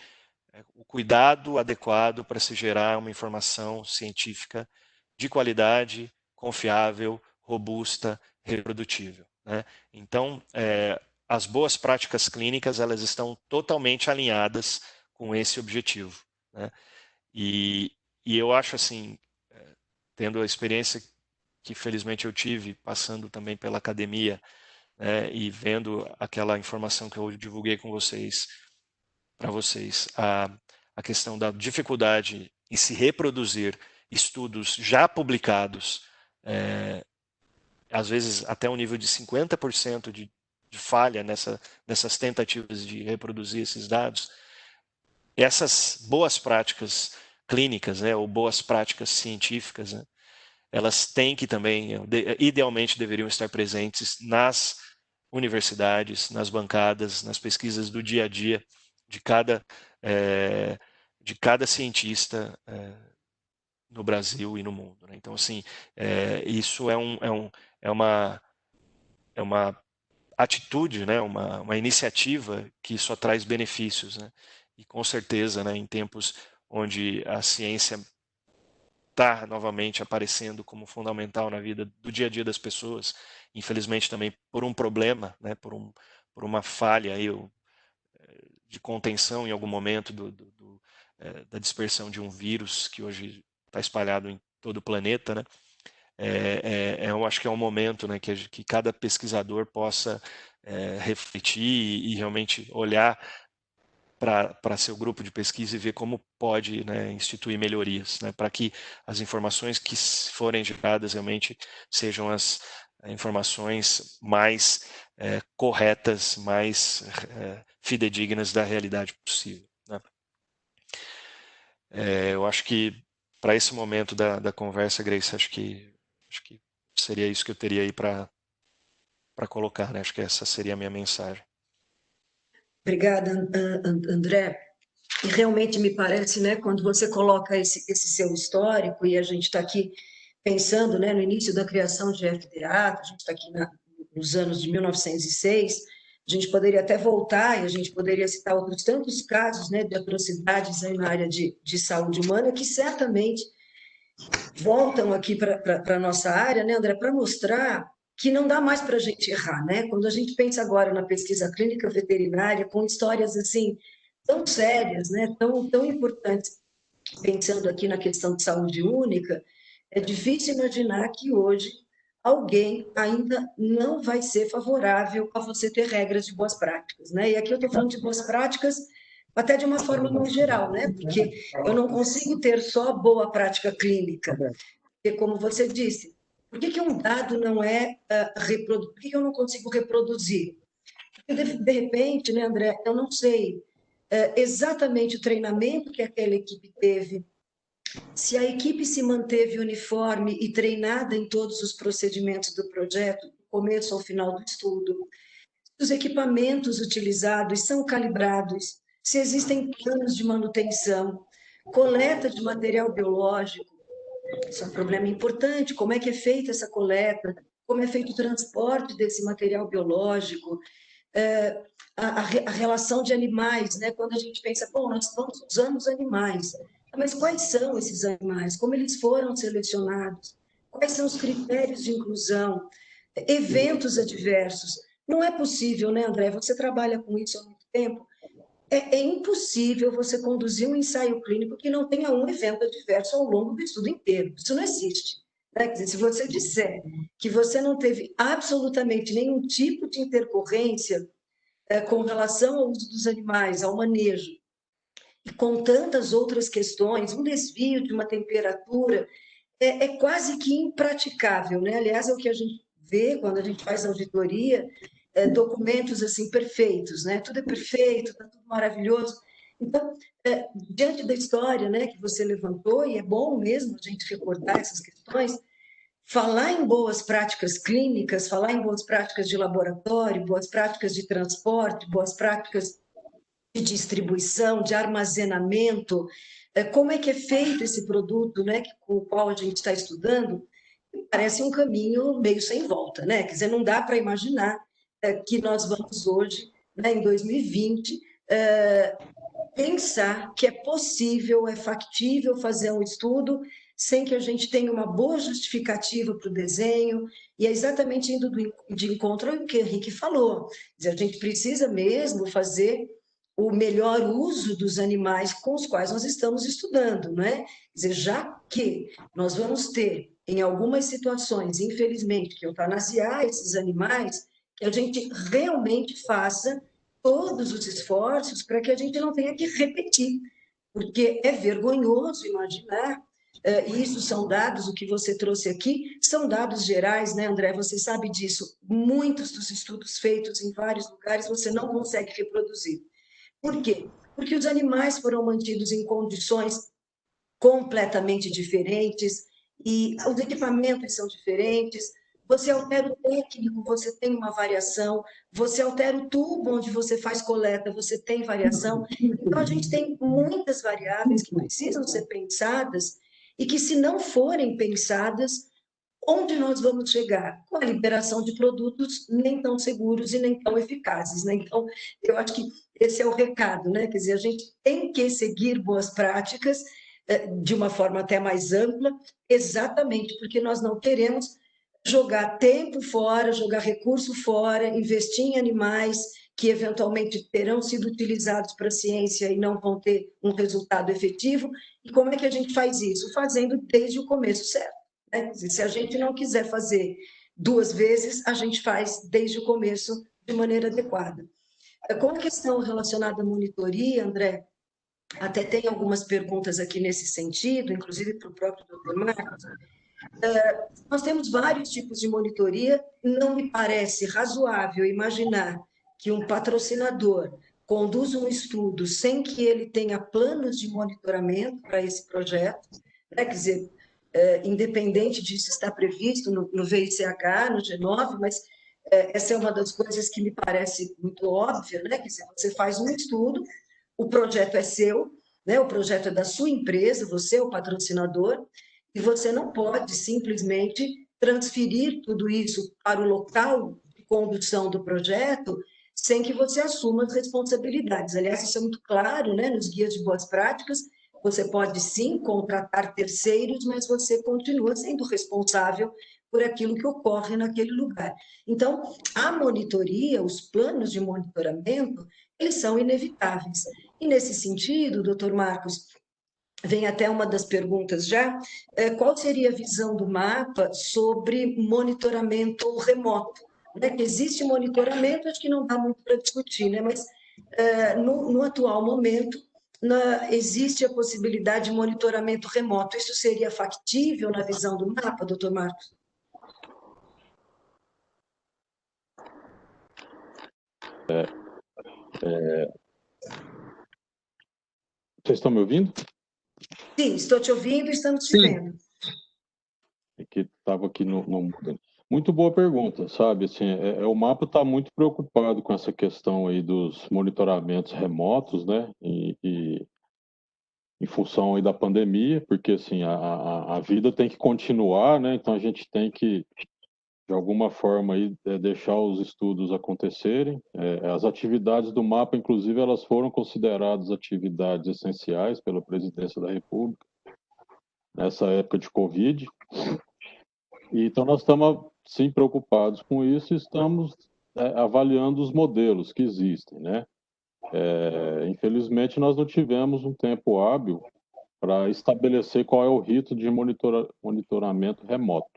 D: o cuidado adequado para se gerar uma informação científica de qualidade, confiável, robusta, reprodutível, né? Então, as boas práticas clínicas, elas estão totalmente alinhadas com esse objetivo, né? E eu acho assim, tendo a experiência que felizmente eu tive, passando também pela academia, né, e vendo aquela informação que eu divulguei com vocês, para vocês, a questão da dificuldade em se reproduzir estudos já publicados, às vezes até um nível de 50% de falha nessas tentativas de reproduzir esses dados. Essas boas práticas clínicas, né, ou boas práticas científicas, né, elas têm que também, idealmente, deveriam estar presentes nas universidades, nas bancadas, nas pesquisas do dia a dia de cada cientista no Brasil e no mundo, né? Então, assim, isso é uma atitude, né? Uma iniciativa que só traz benefícios, né? E com certeza, né, em tempos onde a ciência está novamente aparecendo como fundamental na vida do dia a dia das pessoas, infelizmente também por um problema, né, por uma falha aí, de contenção em algum momento da dispersão de um vírus que hoje está espalhado em todo o planeta, né? Eu acho que é um momento, né, que cada pesquisador possa refletir e realmente olhar para seu grupo de pesquisa e ver como pode, né, instituir melhorias, né, para que as informações que forem geradas realmente sejam as informações mais corretas, mais fidedignas da realidade possível, né. Eu acho que para esse momento da conversa, Grace, acho que seria isso que eu teria aí para colocar, né? Acho que essa seria a minha mensagem.
A: Obrigada, André. E realmente me parece, né, quando você coloca esse seu histórico, e a gente está aqui pensando, né, no início da criação de FDA, a gente está aqui nos anos de 1906, a gente poderia até voltar e a gente poderia citar outros tantos casos, né, de atrocidades aí na área de saúde humana, que certamente voltam aqui para a nossa área, né, André, para mostrar que não dá mais para a gente errar, né? Quando a gente pensa agora na pesquisa clínica veterinária, com histórias assim tão sérias, né, tão importantes, pensando aqui na questão de saúde única, é difícil imaginar que hoje alguém ainda não vai ser favorável a você ter regras de boas práticas, né? E aqui eu estou falando de boas práticas até de uma forma mais geral, né? Porque eu não consigo ter só boa prática clínica, porque, como você disse, por que um dado não é reproduzido? Por que eu não consigo reproduzir? Porque, de repente, né, André, eu não sei exatamente o treinamento que aquela equipe teve, se a equipe se manteve uniforme e treinada em todos os procedimentos do projeto, do começo ao final do estudo, se os equipamentos utilizados são calibrados, se existem planos de manutenção, coleta de material biológico, isso é um problema importante, como é que é feita essa coleta, como é feito o transporte desse material biológico, a relação de animais, né? Quando a gente pensa, bom, nós estamos usando os animais, mas quais são esses animais? Como eles foram selecionados? Quais são os critérios de inclusão? Eventos adversos. Não é possível, né, André? Você trabalha com isso há muito tempo. É impossível você conduzir um ensaio clínico que não tenha um evento adverso ao longo do estudo inteiro. Isso não existe. Né? Quer dizer, se você disser que você não teve absolutamente nenhum tipo de intercorrência com relação ao uso dos animais, ao manejo, e com tantas outras questões, um desvio de uma temperatura, é quase que impraticável, né? Aliás, é o que a gente vê quando a gente faz auditoria, documentos assim perfeitos, né? Tudo é perfeito, está tudo maravilhoso. Então, diante da história, né, que você levantou, e é bom mesmo a gente recordar essas questões, falar em boas práticas clínicas, falar em boas práticas de laboratório, boas práticas de transporte, boas práticas de distribuição, de armazenamento, como é que é feito esse produto, né, com o qual a gente está estudando, parece um caminho meio sem volta, né? Quer dizer, não dá para imaginar que nós vamos hoje, né, em 2020, pensar que é possível, é factível fazer um estudo sem que a gente tenha uma boa justificativa para o desenho, e é exatamente indo de encontro ao que o Henrique falou. Quer dizer, a gente precisa mesmo fazer o melhor uso dos animais com os quais nós estamos estudando, não é? Quer dizer, já que nós vamos ter, em algumas situações, infelizmente, que eutanasiar esses animais, que a gente realmente faça todos os esforços para que a gente não tenha que repetir, porque é vergonhoso imaginar, e isso são dados, o que você trouxe aqui, são dados gerais, né, André? Você sabe disso. Muitos dos estudos feitos em vários lugares você não consegue reproduzir. Por quê? Porque os animais foram mantidos em condições completamente diferentes e os equipamentos são diferentes. Você altera o técnico, você tem uma variação. Você altera o tubo onde você faz coleta, você tem variação. Então, a gente tem muitas variáveis que precisam ser pensadas e que, se não forem pensadas, onde nós vamos chegar? Com a liberação de produtos nem tão seguros e nem tão eficazes, né? Então, eu acho que esse é o recado, né? Quer dizer, a gente tem que seguir boas práticas de uma forma até mais ampla, exatamente porque nós não queremos jogar tempo fora, jogar recurso fora, investir em animais que eventualmente terão sido utilizados para a ciência e não vão ter um resultado efetivo. E como é que a gente faz isso? Fazendo desde o começo certo. Né? Se a gente não quiser fazer duas vezes, a gente faz desde o começo de maneira adequada. Com a questão relacionada à monitoria, André, até tem algumas perguntas aqui nesse sentido, inclusive para o próprio Dr. Marcos. Nós temos vários tipos de monitoria, não me parece razoável imaginar que um patrocinador conduza um estudo sem que ele tenha planos de monitoramento para esse projeto, né? Quer dizer, independente disso estar previsto no VICH, no G9, mas essa é uma das coisas que me parece muito óbvia, né? Quer dizer, você faz um estudo, o projeto é seu, né? O projeto é da sua empresa, você é o patrocinador, e você não pode simplesmente transferir tudo isso para o local de condução do projeto sem que você assuma as responsabilidades. Aliás, isso é muito claro, né, nos guias de boas práticas. Você pode, sim, contratar terceiros, mas você continua sendo responsável por aquilo que ocorre naquele lugar. Então, a monitoria, os planos de monitoramento, eles são inevitáveis. E, nesse sentido, doutor Marcos, vem até uma das perguntas já, qual seria a visão do mapa sobre monitoramento remoto? Né? Que existe monitoramento, acho que não dá muito para discutir, né? Mas no atual momento, existe a possibilidade de monitoramento remoto. Isso seria factível na visão do mapa, doutor Marcos?
B: Vocês estão me ouvindo?
A: Sim, estou te ouvindo e estamos te
C: Sim.
A: vendo.
B: É que estava aqui no... Muito boa pergunta, sabe? Assim, o MAPA está muito preocupado com essa questão aí dos monitoramentos remotos, né? E em função aí da pandemia, porque assim, a vida tem que continuar, né? Então a gente tem que, de alguma forma, aí, deixar os estudos acontecerem. As atividades do MAPA, inclusive, elas foram consideradas atividades essenciais pela Presidência da República nessa época de Covid. E, então nós estamos, sim, preocupados com isso e estamos avaliando os modelos que existem, né? Infelizmente, nós não tivemos um tempo hábil para estabelecer qual é o rito de monitoramento remoto.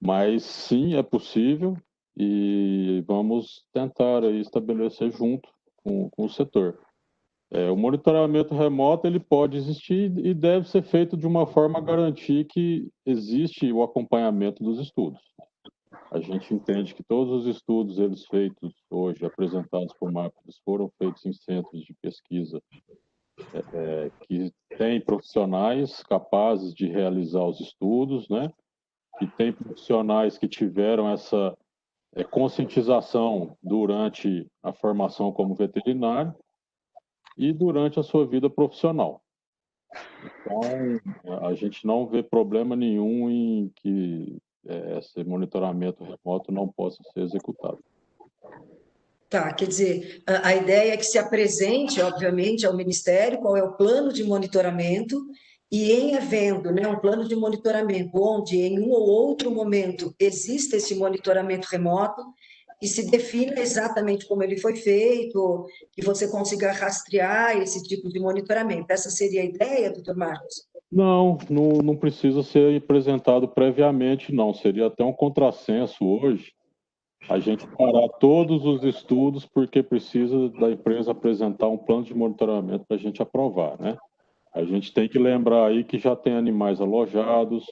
B: Mas sim, é possível e vamos tentar aí estabelecer junto com o setor. O monitoramento remoto ele pode existir e deve ser feito de uma forma a garantir que existe o acompanhamento dos estudos. A gente entende que todos os estudos eles feitos hoje, apresentados por MAPES, foram feitos em centros de pesquisa que têm profissionais capazes de realizar os estudos, né? Que tem profissionais que tiveram essa conscientização durante a formação como veterinário e durante a sua vida profissional. Então, a gente não vê problema nenhum em que esse monitoramento remoto não possa ser executado.
A: Tá, quer dizer, a ideia é que se apresente, obviamente, ao Ministério qual é o plano de monitoramento e, em havendo, né, um plano de monitoramento onde, em um ou outro momento, exista esse monitoramento remoto, e se defina exatamente como ele foi feito, que você consiga rastrear esse tipo de monitoramento. Essa seria a ideia, doutor Marcos?
B: Não precisa ser apresentado previamente, não. Seria até um contrassenso hoje a gente parar todos os estudos porque precisa da empresa apresentar um plano de monitoramento para a gente aprovar, né? A gente tem que lembrar aí que já tem animais alojados,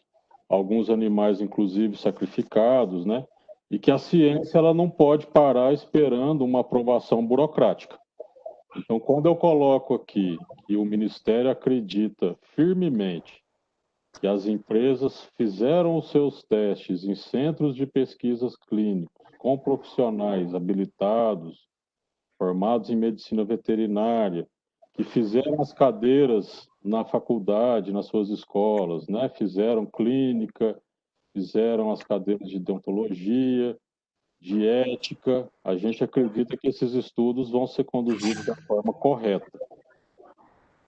B: alguns animais inclusive sacrificados, né? E que a ciência ela não pode parar esperando uma aprovação burocrática. Então, quando eu coloco aqui que o Ministério acredita firmemente que as empresas fizeram os seus testes em centros de pesquisas clínicas com profissionais habilitados, formados em medicina veterinária, que fizeram as cadeiras na faculdade, nas suas escolas, né? Fizeram clínica, fizeram as cadeiras de deontologia, de ética. A gente acredita que esses estudos vão ser conduzidos da forma correta.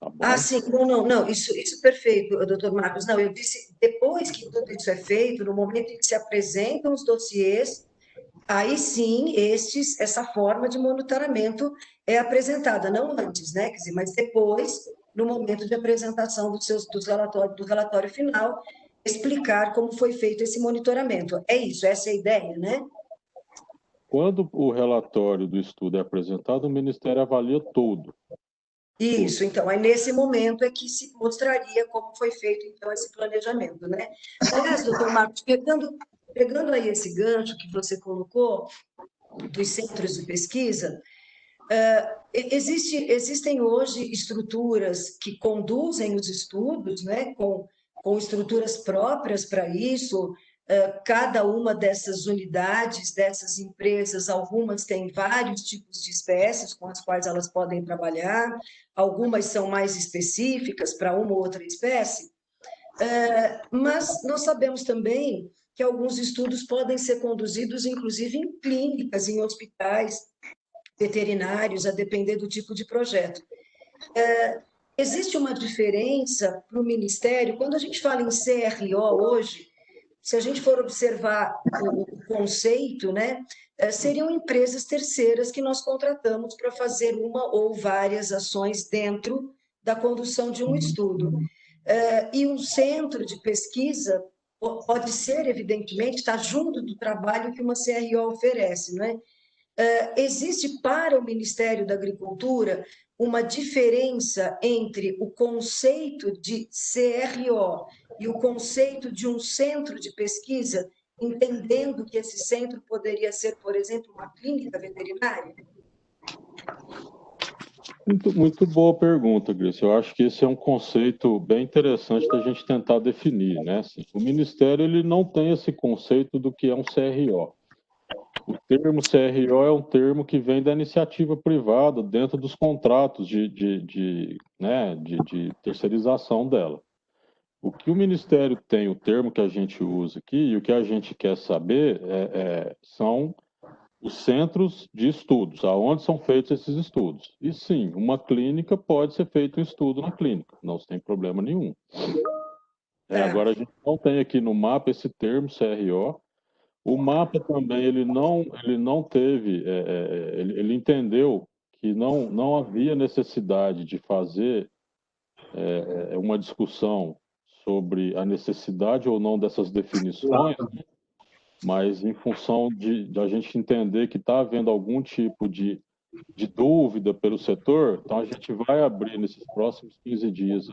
B: Tá bom?
A: Ah, sim, não, isso perfeito, doutor Marcos. Não, eu disse, depois que tudo isso é feito, no momento em que se apresentam os dossiês, aí sim, essa forma de monitoramento é apresentada, não antes, né? Quer dizer, mas depois, no momento de apresentação do relatório final, explicar como foi feito esse monitoramento. É isso, essa é a ideia, né?
B: Quando o relatório do estudo é apresentado, o Ministério avalia todo.
A: Isso, então, aí nesse momento é que se mostraria como foi feito, então, esse planejamento, né? Aliás, doutor Marcos, pegando aí esse gancho que você colocou, dos centros de pesquisa, existem hoje estruturas que conduzem os estudos, né, com estruturas próprias para isso. Cada uma dessas unidades, dessas empresas, algumas têm vários tipos de espécies com as quais elas podem trabalhar, algumas são mais específicas para uma ou outra espécie, mas nós sabemos também que alguns estudos podem ser conduzidos, inclusive, em clínicas, em hospitais veterinários, a depender do tipo de projeto. Existe uma diferença para o Ministério, quando a gente fala em CRO hoje, se a gente for observar o conceito, né, seriam empresas terceiras que nós contratamos para fazer uma ou várias ações dentro da condução de um estudo. E um centro de pesquisa pode ser, evidentemente, estar junto do trabalho que uma CRO oferece, não é? Existe para o Ministério da Agricultura uma diferença entre o conceito de CRO e o conceito de um centro de pesquisa, entendendo que esse centro poderia ser, por exemplo, uma clínica veterinária?
B: Muito boa pergunta, Grace. Eu acho que esse é um conceito bem interessante da gente tentar definir, né? Assim, o Ministério ele não tem esse conceito do que é um CRO. O termo CRO é um termo que vem da iniciativa privada dentro dos contratos de terceirização dela. O que o Ministério tem, o termo que a gente usa aqui, e o que a gente quer saber são os centros de estudos, aonde são feitos esses estudos. E sim, uma clínica pode ser feito um estudo na clínica, não tem problema nenhum. Agora, a gente não tem aqui no mapa esse termo CRO. O mapa também, ele não teve, ele entendeu que não havia necessidade de fazer uma discussão sobre a necessidade ou não dessas definições, mas em função de a gente entender que está havendo algum tipo de dúvida pelo setor, então a gente vai abrir nesses próximos 15 dias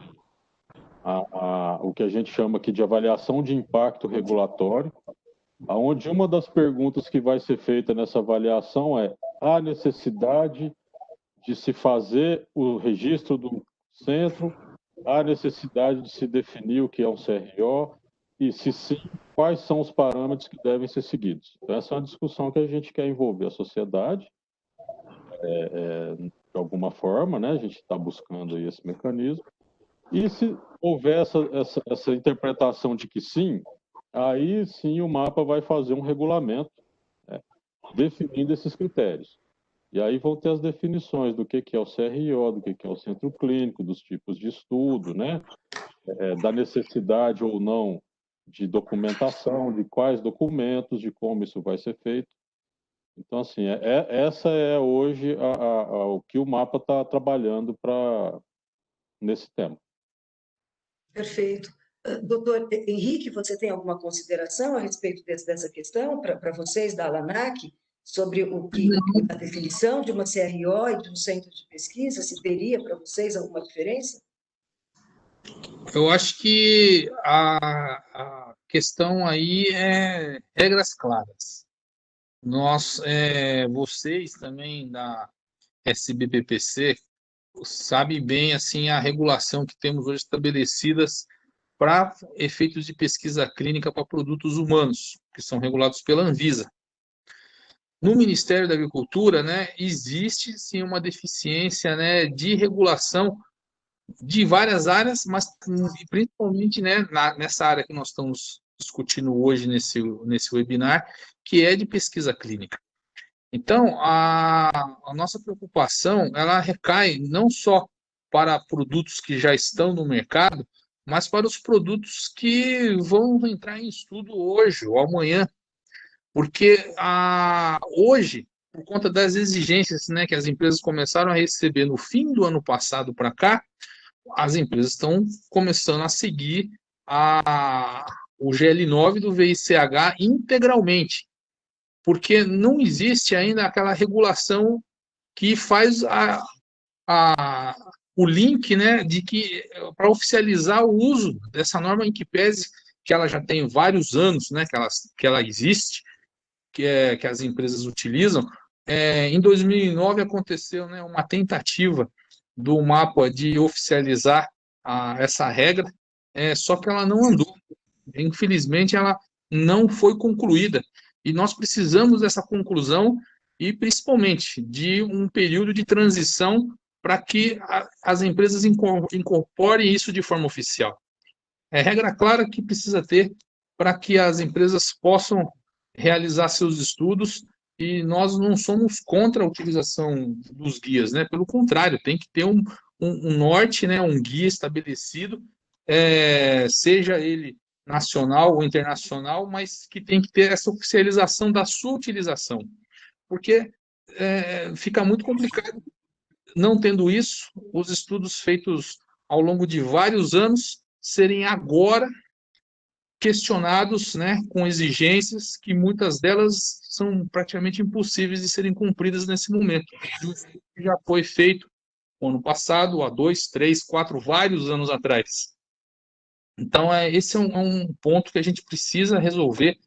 B: o que a gente chama aqui de avaliação de impacto regulatório, onde uma das perguntas que vai ser feita nessa avaliação é a necessidade de se fazer o registro do centro, a necessidade de se definir o que é um CRO, e se sim, quais são os parâmetros que devem ser seguidos. Então, essa é uma discussão que a gente quer envolver a sociedade, de alguma forma, né? A gente está buscando aí esse mecanismo. E se houver essa interpretação de que sim, aí sim o mapa vai fazer um regulamento definindo esses critérios. E aí vão ter as definições do que é o CRO, do que é o centro clínico, dos tipos de estudo, né? Da necessidade ou não de documentação, de quais documentos, de como isso vai ser feito. Então, assim, essa é hoje o que o mapa está trabalhando nesse tema.
A: Perfeito. Doutor Henrique, você tem alguma consideração a respeito dessa questão para vocês da ALANAC, sobre a definição de uma CRO e de um centro de pesquisa? Se teria para vocês alguma diferença?
C: Eu acho que a questão aí é regras claras. Vocês também da SBPPC sabem bem assim a regulação que temos hoje estabelecidas para efeitos de pesquisa clínica para produtos humanos, que são regulados pela Anvisa. No Ministério da Agricultura, né, existe sim uma deficiência, né, de regulação de várias áreas, mas principalmente, né, nessa área que nós estamos discutindo hoje nesse webinar, que é de pesquisa clínica. Então, a nossa preocupação, ela recai não só para produtos que já estão no mercado, mas para os produtos que vão entrar em estudo hoje ou amanhã. Porque hoje, por conta das exigências, né, que as empresas começaram a receber no fim do ano passado para cá, as empresas estão começando a seguir o GL9 do VICH integralmente, porque não existe ainda aquela regulação que faz o link, né, de que para oficializar o uso dessa norma, em que pese que ela já tem vários anos, né, que ela existe, que as empresas utilizam. Em 2009 aconteceu, né, uma tentativa do mapa de oficializar essa regra, só que ela não andou. Infelizmente, ela não foi concluída. E nós precisamos dessa conclusão e, principalmente, de um período de transição para que as empresas incorporem isso de forma oficial. É regra clara que precisa ter para que as empresas possam realizar seus estudos, e nós não somos contra a utilização dos guias, né? Pelo contrário, tem que ter um norte, né? Um guia estabelecido, seja ele nacional ou internacional, mas que tem que ter essa oficialização da sua utilização, porque fica muito complicado não tendo isso, os estudos feitos ao longo de vários anos serem agora questionados, né, com exigências que muitas delas são praticamente impossíveis de serem cumpridas nesse momento. Já foi feito no ano passado, há 2, 3, 4, vários anos atrás. Então, esse é um ponto que a gente precisa resolver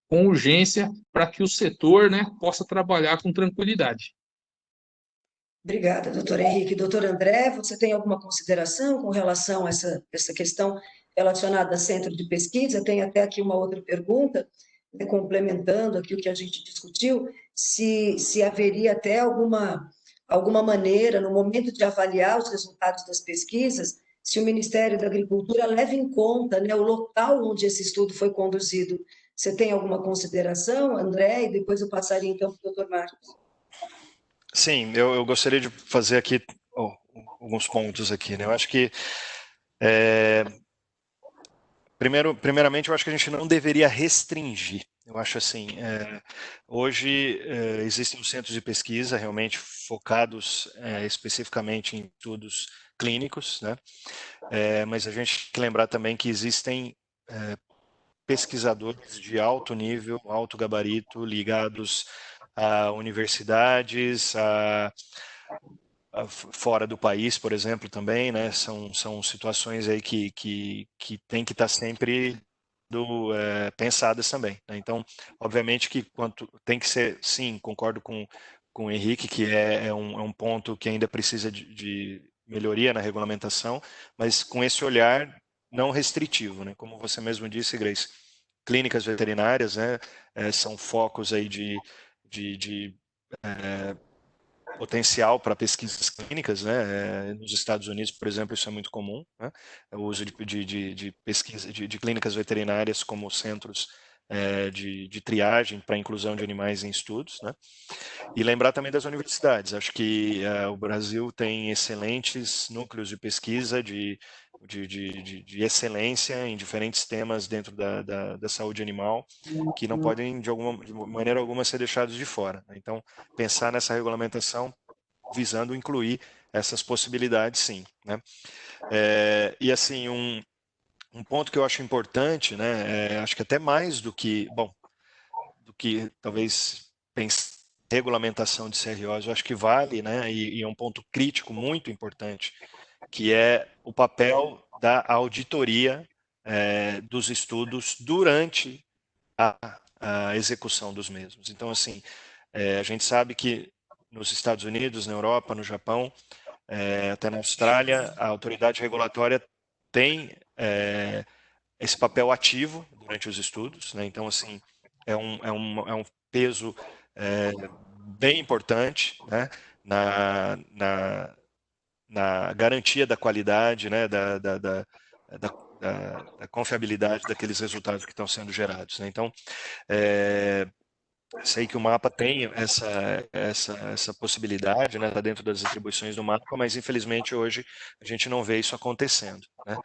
C: com urgência para que o setor, né, possa trabalhar com tranquilidade.
A: Obrigada, doutor Henrique. Doutor André, você tem alguma consideração com relação a essa questão relacionada a centro de pesquisa? Tem até aqui uma outra pergunta, né, complementando aqui o que a gente discutiu, se haveria até alguma maneira, no momento de avaliar os resultados das pesquisas, se o Ministério da Agricultura leva em conta, né, o local onde esse estudo foi conduzido. Você tem alguma consideração, André? E depois eu passaria então para o doutor Marcos.
D: Sim, eu gostaria de fazer aqui alguns pontos aqui, né? Eu acho que primeiramente, eu acho que a gente não deveria restringir. Eu acho assim, hoje existem os centros de pesquisa realmente focados especificamente em estudos clínicos, né? Mas a gente tem que lembrar também que existem pesquisadores de alto nível, alto gabarito, ligados a universidades, fora do país, por exemplo, também, né? São situações aí que tem que estar sempre pensadas também, né? Então, obviamente que tem que ser, sim, concordo com o Henrique, que é um ponto que ainda precisa de melhoria na regulamentação, mas com esse olhar não restritivo, né? Como você mesmo disse, Grace, clínicas veterinárias, né? São focos aí de potencial para pesquisas clínicas, né? Nos Estados Unidos, por exemplo, isso é muito comum, né? O uso de pesquisa de clínicas veterinárias como centros de triagem para inclusão de animais em estudos, né? E lembrar também das universidades. Acho que o Brasil tem excelentes núcleos de pesquisa de excelência em diferentes temas dentro da saúde animal que não podem, de maneira alguma, ser deixados de fora, né? Então, pensar nessa regulamentação visando incluir essas possibilidades, sim, né? E assim, um ponto que eu acho importante, né? Acho que até mais do que talvez pensar em regulamentação de CROs, eu acho que vale, né? E é um ponto crítico muito importante, que é o papel da auditoria dos estudos durante a execução dos mesmos. Então, assim, a gente sabe que nos Estados Unidos, na Europa, no Japão, até na Austrália, a autoridade regulatória tem esse papel ativo durante os estudos, né? Então, assim, é um peso bem importante, né? Na garantia da qualidade, né? Da confiabilidade daqueles resultados que estão sendo gerados, né? Então, sei que o mapa tem essa possibilidade, né? Está dentro das atribuições do mapa, mas infelizmente hoje a gente não vê isso acontecendo, né?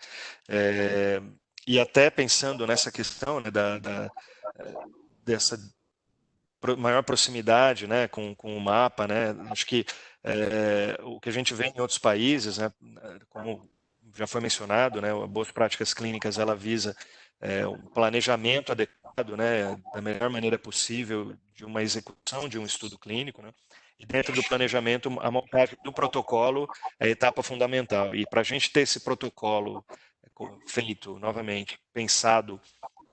D: E até pensando nessa questão, né, dessa maior proximidade, né, com o mapa, né? Acho que o que a gente vê em outros países, né, como já foi mencionado, né, a Boas Práticas Clínicas ela visa um planejamento adequado, né, da melhor maneira possível de uma execução de um estudo clínico, né? E dentro do planejamento, a montagem do protocolo é a etapa fundamental. E para a gente ter esse protocolo feito, novamente, pensado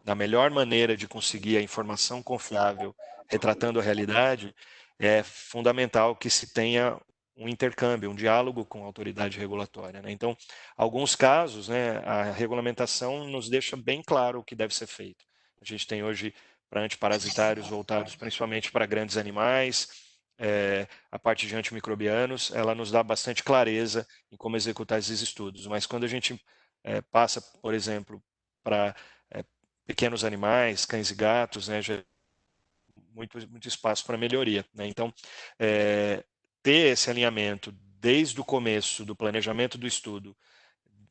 D: na melhor maneira de conseguir a informação confiável, retratando a realidade, é fundamental que se tenha um intercâmbio, um diálogo com a autoridade regulatória, né? Então, alguns casos, né, a regulamentação nos deixa bem claro o que deve ser feito. A gente tem hoje para antiparasitários voltados principalmente para grandes animais, a parte de antimicrobianos, ela nos dá bastante clareza em como executar esses estudos. Mas quando a gente passa, por exemplo, para pequenos animais, cães e gatos, né, já muito espaço para melhoria, né? Então, ter esse alinhamento desde o começo do planejamento do estudo,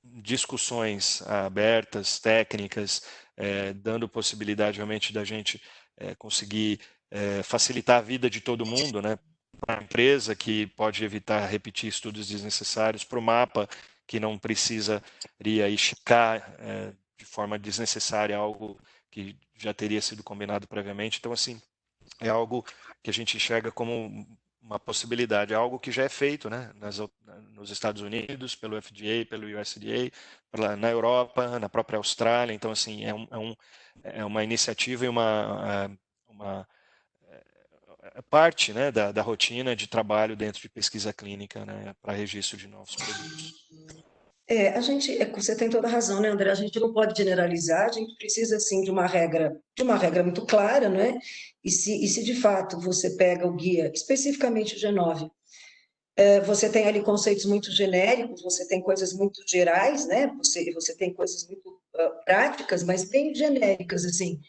D: discussões abertas, técnicas, dando possibilidade realmente da gente conseguir facilitar a vida de todo mundo, né? Para a empresa que pode evitar repetir estudos desnecessários, para o mapa que não precisaria esticar de forma desnecessária algo que já teria sido combinado previamente. Então, assim, é algo que a gente enxerga como uma possibilidade, é algo que já é feito, né, nos Estados Unidos, pelo FDA, pelo USDA, na Europa, na própria Austrália. Então, assim, é uma iniciativa e parte, né, da rotina de trabalho dentro de pesquisa clínica, né, para registro de novos produtos.
A: Você tem toda a razão, né, André? A gente não pode generalizar, a gente precisa, assim, de uma regra muito clara, não é? E se de fato você pega o guia, especificamente o G9, você tem ali conceitos muito genéricos, você tem coisas muito gerais, né? Você tem coisas muito práticas, mas bem genéricas, assim.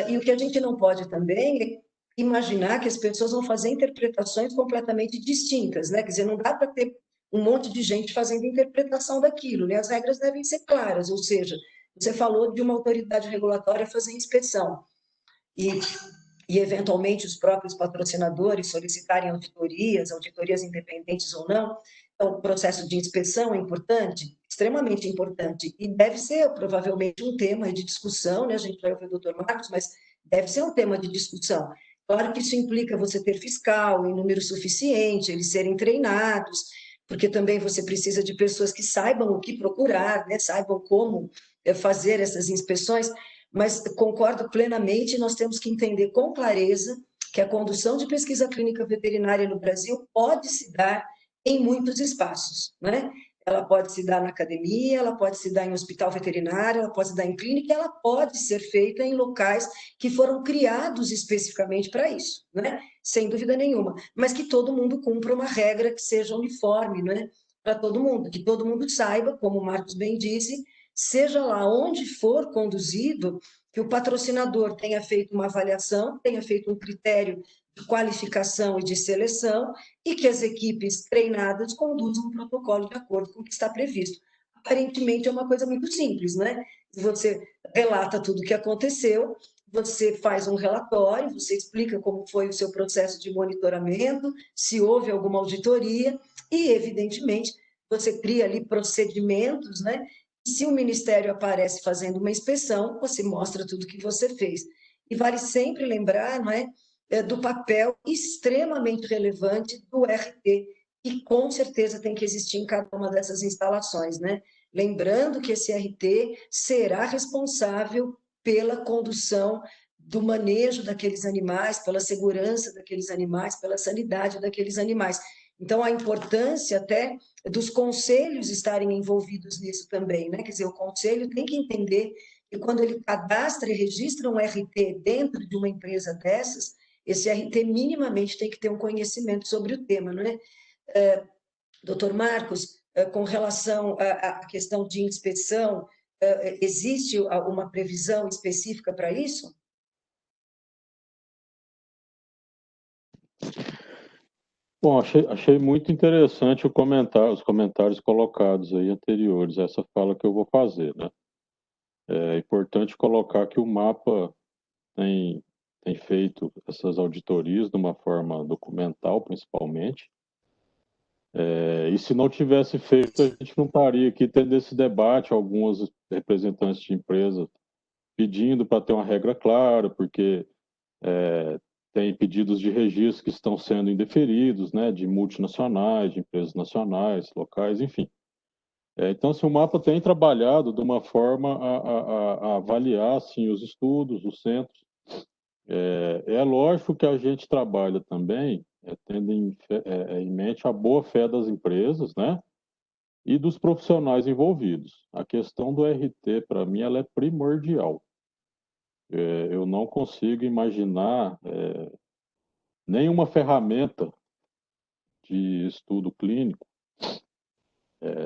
A: E o que a gente não pode também é imaginar que as pessoas vão fazer interpretações completamente distintas, né? Quer dizer, não dá para ter um monte de gente fazendo interpretação daquilo, né? As regras devem ser claras, ou seja, você falou de uma autoridade regulatória fazer inspeção e, e eventualmente os próprios patrocinadores solicitarem auditorias independentes ou não. Então, o processo de inspeção é importante, extremamente importante, e deve ser provavelmente um tema de discussão, né? A gente vai ouvir o doutor Marcos, mas deve ser um tema de discussão. Claro que isso implica você ter fiscal em número suficiente, eles serem treinados, porque também você precisa de pessoas que saibam o que procurar, né? Saibam como fazer essas inspeções, mas concordo plenamente, nós temos que entender com clareza que a condução de pesquisa clínica veterinária no Brasil pode se dar em muitos espaços, né? Ela pode se dar na academia, ela pode se dar em hospital veterinário, ela pode se dar em clínica, ela pode ser feita em locais que foram criados especificamente para isso, né? Sem dúvida nenhuma, mas que todo mundo cumpra uma regra que seja uniforme, né? Para todo mundo, que todo mundo saiba, como o Marcos bem disse, seja lá onde for conduzido, que o patrocinador tenha feito uma avaliação, tenha feito um critério de qualificação e de seleção, e que as equipes treinadas conduzam um protocolo de acordo com o que está previsto. Aparentemente é uma coisa muito simples, né? Você relata tudo o que aconteceu, você faz um relatório, você explica como foi o seu processo de monitoramento, se houve alguma auditoria, e, evidentemente, você cria ali procedimentos, né? Se o Ministério aparece fazendo uma inspeção, você mostra tudo que você fez. E vale sempre lembrar, não é, do papel extremamente relevante do RT, que com certeza tem que existir em cada uma dessas instalações, né? Lembrando que esse RT será responsável pela condução do manejo daqueles animais, pela segurança daqueles animais, pela sanidade daqueles animais. Então, a importância até dos conselhos estarem envolvidos nisso também, né? Quer dizer, o conselho tem que entender que quando ele cadastra e registra um RT dentro de uma empresa dessas, esse RT minimamente tem que ter um conhecimento sobre o tema, não é? Doutor Marcos, com relação à questão de inspeção, existe uma previsão específica para isso?
B: Bom, achei muito interessante os comentários colocados aí anteriores, essa fala que eu vou fazer, né? É importante colocar que o MAPA tem feito essas auditorias de uma forma documental, principalmente, e se não tivesse feito, a gente não estaria aqui tendo esse debate, alguns representantes de empresas pedindo para ter uma regra clara, porque tem pedidos de registro que estão sendo indeferidos, né, de multinacionais, de empresas nacionais, locais, enfim. Então, assim, o MAPA tem trabalhado de uma forma a avaliar assim, os estudos, os centros. É lógico que a gente trabalha também tendo em mente a boa-fé das empresas, né, e dos profissionais envolvidos. A questão do RT, para mim, ela é primordial. Eu não consigo imaginar nenhuma ferramenta de estudo clínico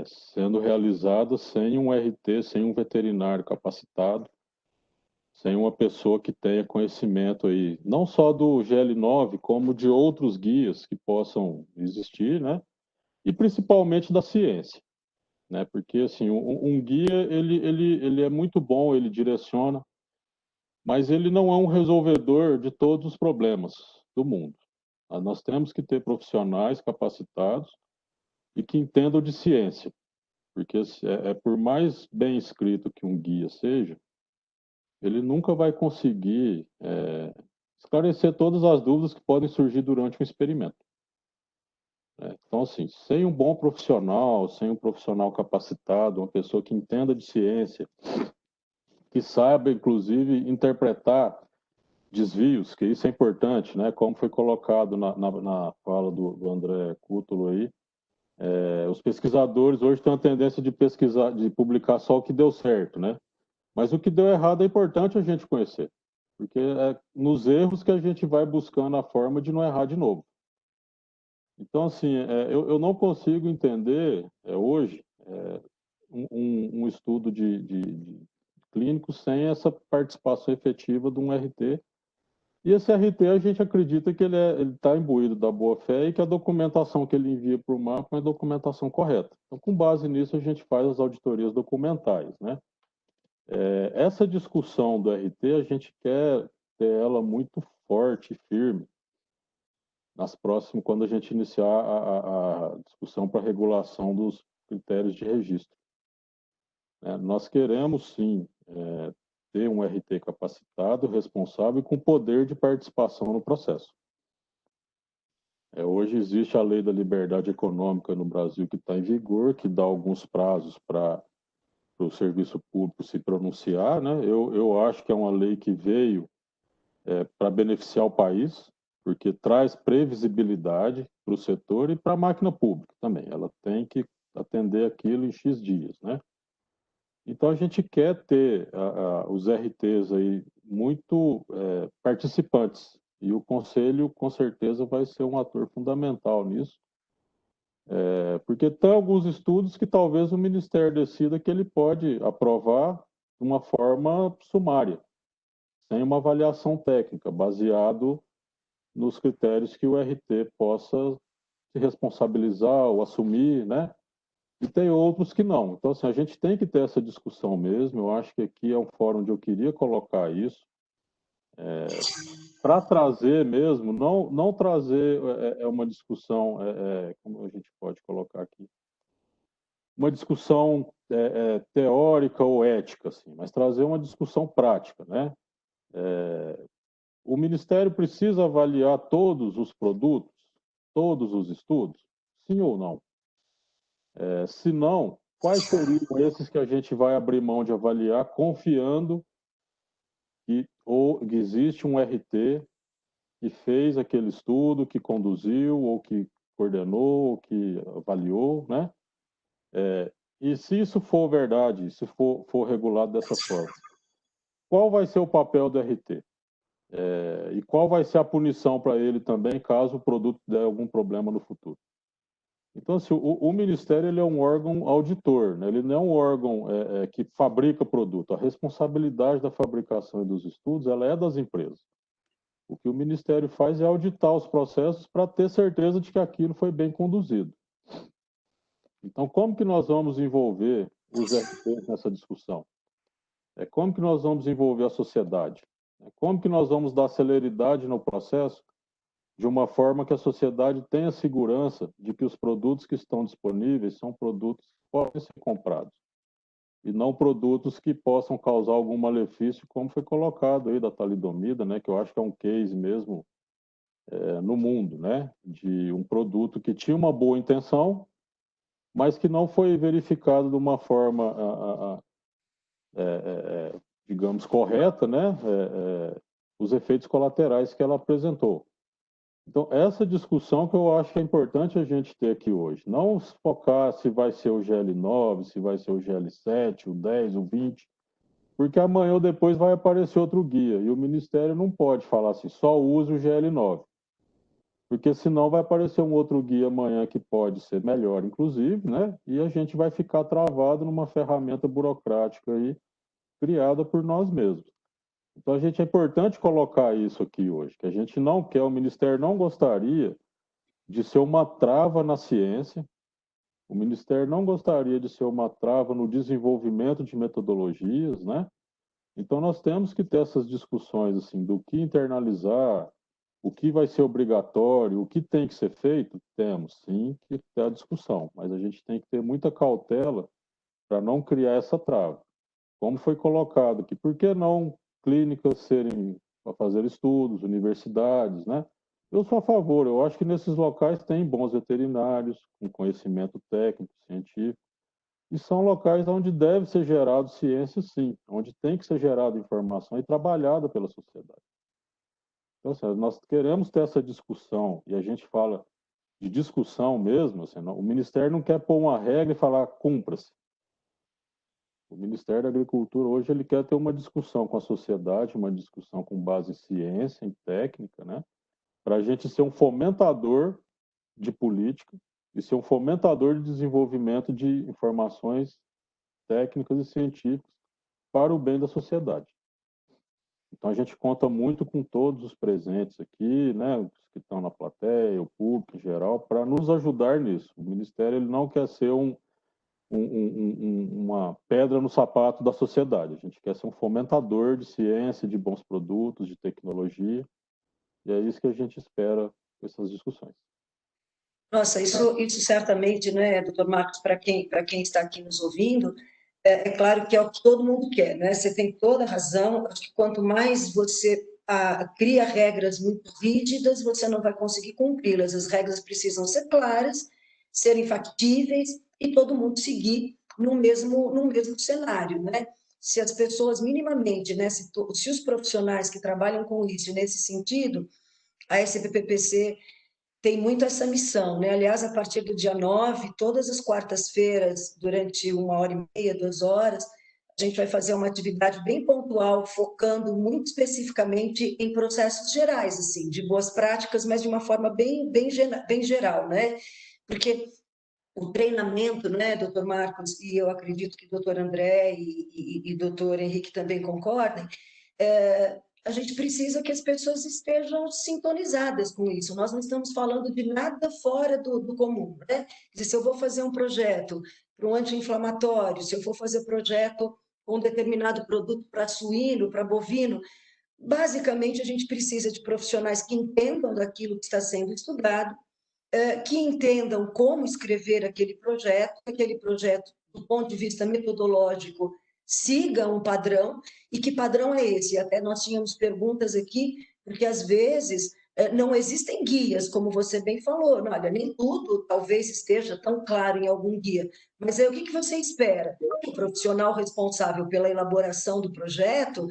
B: sendo realizada sem um RT, sem um veterinário capacitado, sem uma pessoa que tenha conhecimento aí, não só do GL9, como de outros guias que possam existir, né? E principalmente da ciência, né? Porque, assim, um guia, ele é muito bom, ele direciona, mas ele não é um resolvedor de todos os problemas do mundo. Nós temos que ter profissionais capacitados e que entendam de ciência, porque por mais bem escrito que um guia seja, ele nunca vai conseguir esclarecer todas as dúvidas que podem surgir durante um experimento. Então, assim, sem um bom profissional, sem um profissional capacitado, uma pessoa que entenda de ciência, que saiba, inclusive, interpretar desvios, que isso é importante, né? Como foi colocado na fala do André Cútulo aí, os pesquisadores hoje têm a tendência de pesquisar, de publicar só o que deu certo, né? Mas o que deu errado é importante a gente conhecer, porque é nos erros que a gente vai buscando a forma de não errar de novo. Então, assim, eu não consigo entender hoje um estudo de clínico sem essa participação efetiva de um RT. E esse RT a gente acredita que ele está imbuído da boa-fé e que a documentação que ele envia para o mapa é a documentação correta. Então, com base nisso, a gente faz as auditorias documentais, né? Essa discussão do RT, a gente quer ter ela muito forte e firme nas próximas, quando a gente iniciar a discussão para regulação dos critérios de registro. Nós queremos, sim, ter um RT capacitado, responsável e com poder de participação no processo. Hoje existe a lei da liberdade econômica no Brasil que está em vigor, que dá alguns prazos para o serviço público se pronunciar, né? Eu acho que é uma lei que veio para beneficiar o país, porque traz previsibilidade para o setor e para a máquina pública também. Ela tem que atender aquilo em X dias, né? Então a gente quer ter os RTs aí muito participantes e o Conselho com certeza vai ser um ator fundamental nisso, porque tem alguns estudos que talvez o Ministério decida que ele pode aprovar de uma forma sumária, sem uma avaliação técnica, baseado nos critérios que o RT possa se responsabilizar ou assumir, né? E tem outros que não. Então, assim, a gente tem que ter essa discussão mesmo. Eu acho que aqui é um fórum onde eu queria colocar isso, para trazer mesmo, não trazer uma discussão, como a gente pode colocar aqui, uma discussão teórica ou ética, assim, mas trazer uma discussão prática, né? O Ministério precisa avaliar todos os produtos, todos os estudos? Sim ou não? Se não, quais seriam esses que a gente vai abrir mão de avaliar, confiando que existe um RT que fez aquele estudo, que conduziu, ou que coordenou, ou que avaliou, né? E se isso for verdade, se for regulado dessa forma, qual vai ser o papel do RT? E qual vai ser a punição para ele também, caso o produto der algum problema no futuro? Então, assim, o Ministério ele é um órgão auditor, né? Ele não é um órgão que fabrica produto. A responsabilidade da fabricação e dos estudos ela é das empresas. O que o Ministério faz é auditar os processos para ter certeza de que aquilo foi bem conduzido. Então, como que nós vamos envolver os RTs nessa discussão? Como que nós vamos envolver a sociedade? Como que nós vamos dar celeridade no processo de uma forma que a sociedade tenha segurança de que os produtos que estão disponíveis são produtos que podem ser comprados e não produtos que possam causar algum malefício, como foi colocado aí da talidomida, né, que eu acho que é um case mesmo no mundo, né, de um produto que tinha uma boa intenção, mas que não foi verificado de uma forma, digamos, correta, né, os efeitos colaterais que ela apresentou. Então, essa discussão que eu acho que é importante a gente ter aqui hoje. Não focar se vai ser o GL9, se vai ser o GL7, o 10, o 20, porque amanhã ou depois vai aparecer outro guia. E o Ministério não pode falar assim, só use o GL9. Porque senão vai aparecer um outro guia amanhã que pode ser melhor, inclusive, né? E a gente vai ficar travado numa ferramenta burocrática aí, criada por nós mesmos. Então, é importante colocar isso aqui hoje, que a gente não quer, o Ministério não gostaria de ser uma trava na ciência, o Ministério não gostaria de ser uma trava no desenvolvimento de metodologias, né? Então, nós temos que ter essas discussões, assim, do que internalizar, o que vai ser obrigatório, o que tem que ser feito, temos sim que ter a discussão, mas a gente tem que ter muita cautela para não criar essa trava. Como foi colocado aqui, por que não clínicas serem para fazer estudos, universidades, né? Eu sou a favor, eu acho que nesses locais tem bons veterinários, com conhecimento técnico, científico, e são locais onde deve ser gerado ciência, sim, onde tem que ser gerada informação e trabalhada pela sociedade. Então, assim, nós queremos ter essa discussão, e a gente fala de discussão mesmo, assim, o Ministério não quer pôr uma regra e falar cumpra-se. O Ministério da Agricultura hoje ele quer ter uma discussão com a sociedade, uma discussão com base em ciência, em técnica, né? Para a gente ser um fomentador de política e ser um fomentador de desenvolvimento de informações técnicas e científicas para o bem da sociedade. Então a gente conta muito com todos os presentes aqui, né, os que estão na plateia, o público em geral, para nos ajudar nisso. O Ministério ele não quer ser uma pedra no sapato da sociedade. A gente quer ser um fomentador de ciência, de bons produtos, de tecnologia, e é isso que a gente espera com essas discussões.
A: Nossa, isso certamente, né, doutor Marcos, para quem está aqui nos ouvindo, é claro que é o que todo mundo quer, né? Você tem toda a razão. Acho que quanto mais você cria regras muito rígidas, você não vai conseguir cumpri-las. As regras precisam ser claras, serem factíveis e todo mundo seguir no mesmo cenário, né? Se as pessoas minimamente, né, se os profissionais que trabalham com isso nesse sentido, a SBPPC tem muito essa missão, né? Aliás, a partir do dia 9, todas as quartas-feiras, durante 1h30, 2 horas, a gente vai fazer uma atividade bem pontual, focando muito especificamente em processos gerais, assim, de boas práticas, mas de uma forma bem geral, né? Porque o treinamento, né, doutor Marcos, e eu acredito que doutor André e doutor Henrique também concordem, a gente precisa que as pessoas estejam sintonizadas com isso. Nós não estamos falando de nada fora do comum, né? Quer dizer, se eu vou fazer um projeto para um anti-inflamatório, se eu for fazer projeto com um determinado produto para suíno, para bovino, basicamente a gente precisa de profissionais que entendam daquilo que está sendo estudado, que entendam como escrever aquele projeto, do ponto de vista metodológico, siga um padrão, e que padrão é esse? Até nós tínhamos perguntas aqui, porque às vezes não existem guias, como você bem falou, olha, nem tudo talvez esteja tão claro em algum guia, mas aí o que você espera? O profissional responsável pela elaboração do projeto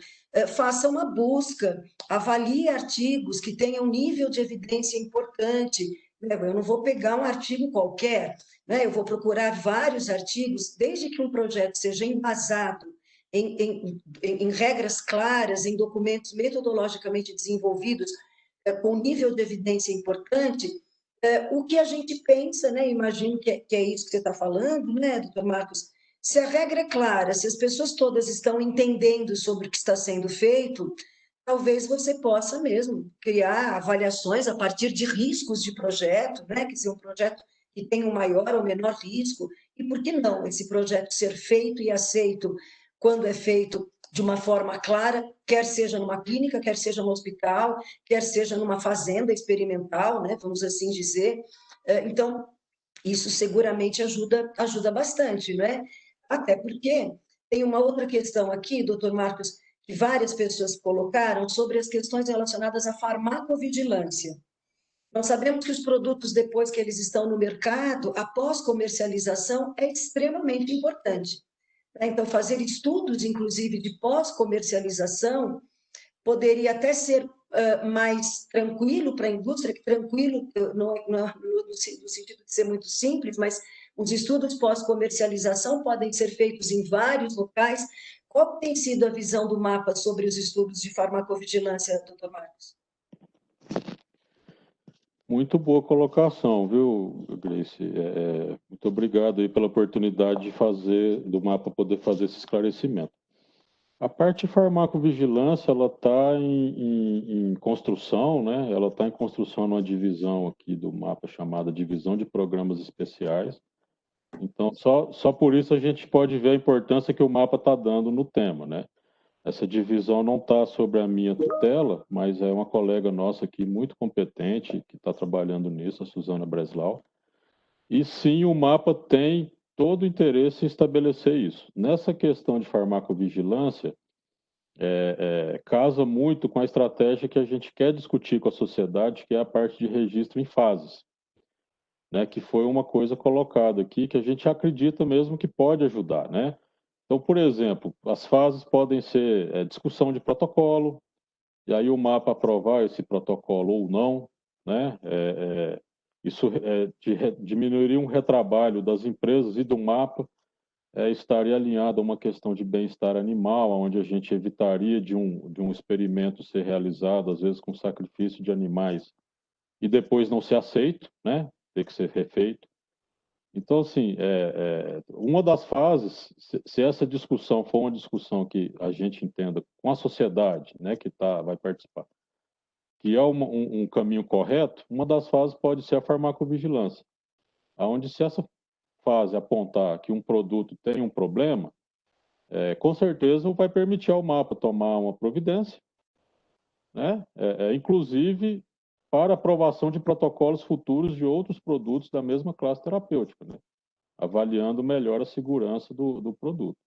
A: faça uma busca, avalie artigos que tenham nível de evidência importante. Eu não vou pegar um artigo qualquer, né? Eu vou procurar vários artigos, desde que um projeto seja embasado em regras claras, em documentos metodologicamente desenvolvidos, com nível de evidência importante. O que a gente pensa, né? Imagino que é isso que você está falando, né, doutor Marcos? Se a regra é clara, se as pessoas todas estão entendendo sobre o que está sendo feito, talvez você possa mesmo criar avaliações a partir de riscos de projeto, né? Quer dizer, um projeto que tem um maior ou menor risco, e por que não esse projeto ser feito e aceito quando é feito de uma forma clara, quer seja numa clínica, quer seja no hospital, quer seja numa fazenda experimental, né? Vamos assim dizer. Então, isso seguramente ajuda bastante, né? Até porque tem uma outra questão aqui, doutor Marcos, que várias pessoas colocaram sobre as questões relacionadas à farmacovigilância. Nós sabemos que os produtos, depois que eles estão no mercado, após comercialização, é extremamente importante. Então, fazer estudos, inclusive, de pós-comercialização, poderia até ser mais tranquilo para a indústria, que tranquilo no sentido de ser muito simples, mas os estudos pós-comercialização podem ser feitos em vários locais. Qual tem sido a visão do MAPA sobre os estudos de farmacovigilância, doutor Marcos?
B: Muito boa colocação, viu, Grace? Muito obrigado aí pela oportunidade do MAPA poder fazer esse esclarecimento. A parte de farmacovigilância, ela está em construção, né? Ela está em construção numa divisão aqui do MAPA chamada Divisão de Programas Especiais. Então, só por isso a gente pode ver a importância que o MAPA está dando no tema, né? Essa divisão não está sobre a minha tutela, mas é uma colega nossa aqui muito competente que está trabalhando nisso, a Suzana Breslau. E sim, o MAPA tem todo o interesse em estabelecer isso. Nessa questão de farmacovigilância, casa muito com a estratégia que a gente quer discutir com a sociedade, que é a parte de registro em fases, né? Que foi uma coisa colocada aqui que a gente acredita mesmo que pode ajudar, né? Então, por exemplo, as fases podem ser discussão de protocolo, e aí o mapa aprovar esse protocolo ou não, né? Isso diminuiria um retrabalho das empresas e do mapa, estaria alinhado a uma questão de bem-estar animal, onde a gente evitaria de um experimento ser realizado, às vezes com sacrifício de animais, e depois não ser aceito, né? Ter que ser refeito. Então, assim, uma das fases, se essa discussão for uma discussão que a gente entenda com a sociedade, né, que vai participar, que é um caminho correto, uma das fases pode ser a farmacovigilância, onde se essa fase apontar que um produto tem um problema, com certeza vai permitir ao mapa tomar uma providência, né, inclusive para aprovação de protocolos futuros de outros produtos da mesma classe terapêutica, né, avaliando melhor a segurança do produto.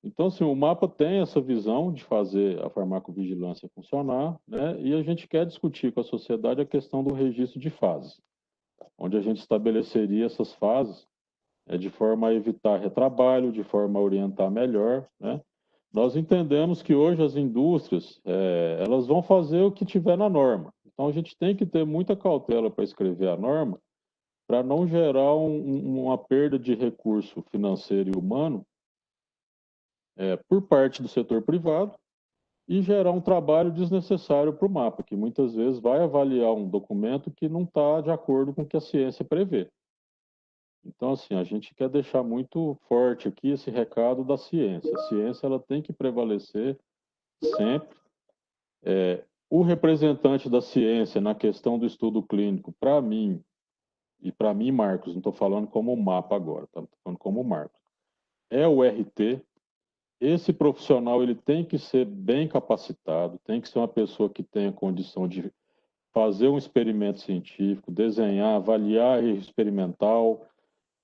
B: Então, assim, o mapa tem essa visão de fazer a farmacovigilância funcionar, né? E a gente quer discutir com a sociedade a questão do registro de fases, onde a gente estabeleceria essas fases de forma a evitar retrabalho, de forma a orientar melhor, né? Nós entendemos que hoje as indústrias, elas vão fazer o que tiver na norma. Então, a gente tem que ter muita cautela para escrever a norma, para não gerar uma perda de recurso financeiro e humano por parte do setor privado e gerar um trabalho desnecessário para o mapa, que muitas vezes vai avaliar um documento que não está de acordo com o que a ciência prevê. Então, assim, a gente quer deixar muito forte aqui esse recado da ciência. A ciência ela tem que prevalecer sempre. O representante da ciência na questão do estudo clínico, para mim, Marcos, não estou falando como mapa agora, estou falando como Marcos, é o RT. Esse profissional ele tem que ser bem capacitado, tem que ser uma pessoa que tenha condição de fazer um experimento científico, desenhar, avaliar erro experimental,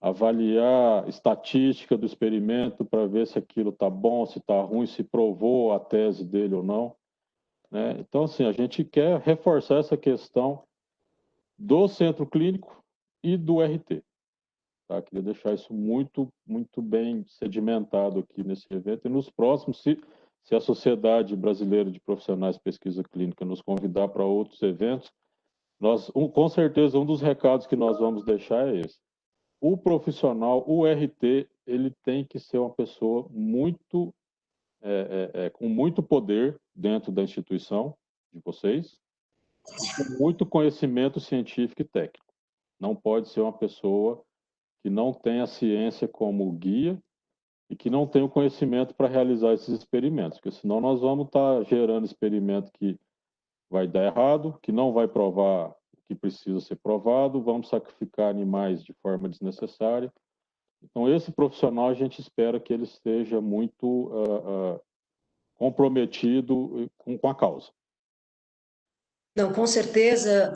B: avaliar estatística do experimento para ver se aquilo está bom, se está ruim, se provou a tese dele ou não, né? Então, assim, a gente quer reforçar essa questão do centro clínico e do RT. Tá? Queria deixar isso muito, muito bem sedimentado aqui nesse evento. E nos próximos, se a Sociedade Brasileira de Profissionais de Pesquisa Clínica nos convidar para outros eventos, com certeza, um dos recados que nós vamos deixar é esse. O profissional, o RT, ele tem que ser uma pessoa muito, com muito poder dentro da instituição de vocês, e com muito conhecimento científico e técnico. Não pode ser uma pessoa que não tem a ciência como guia e que não tem o conhecimento para realizar esses experimentos, porque senão nós vamos estar gerando experimento que vai dar errado, que não vai provar o que precisa ser provado, vamos sacrificar animais de forma desnecessária. Então, esse profissional, a gente espera que ele esteja muito comprometido com a causa.
A: Não, com certeza,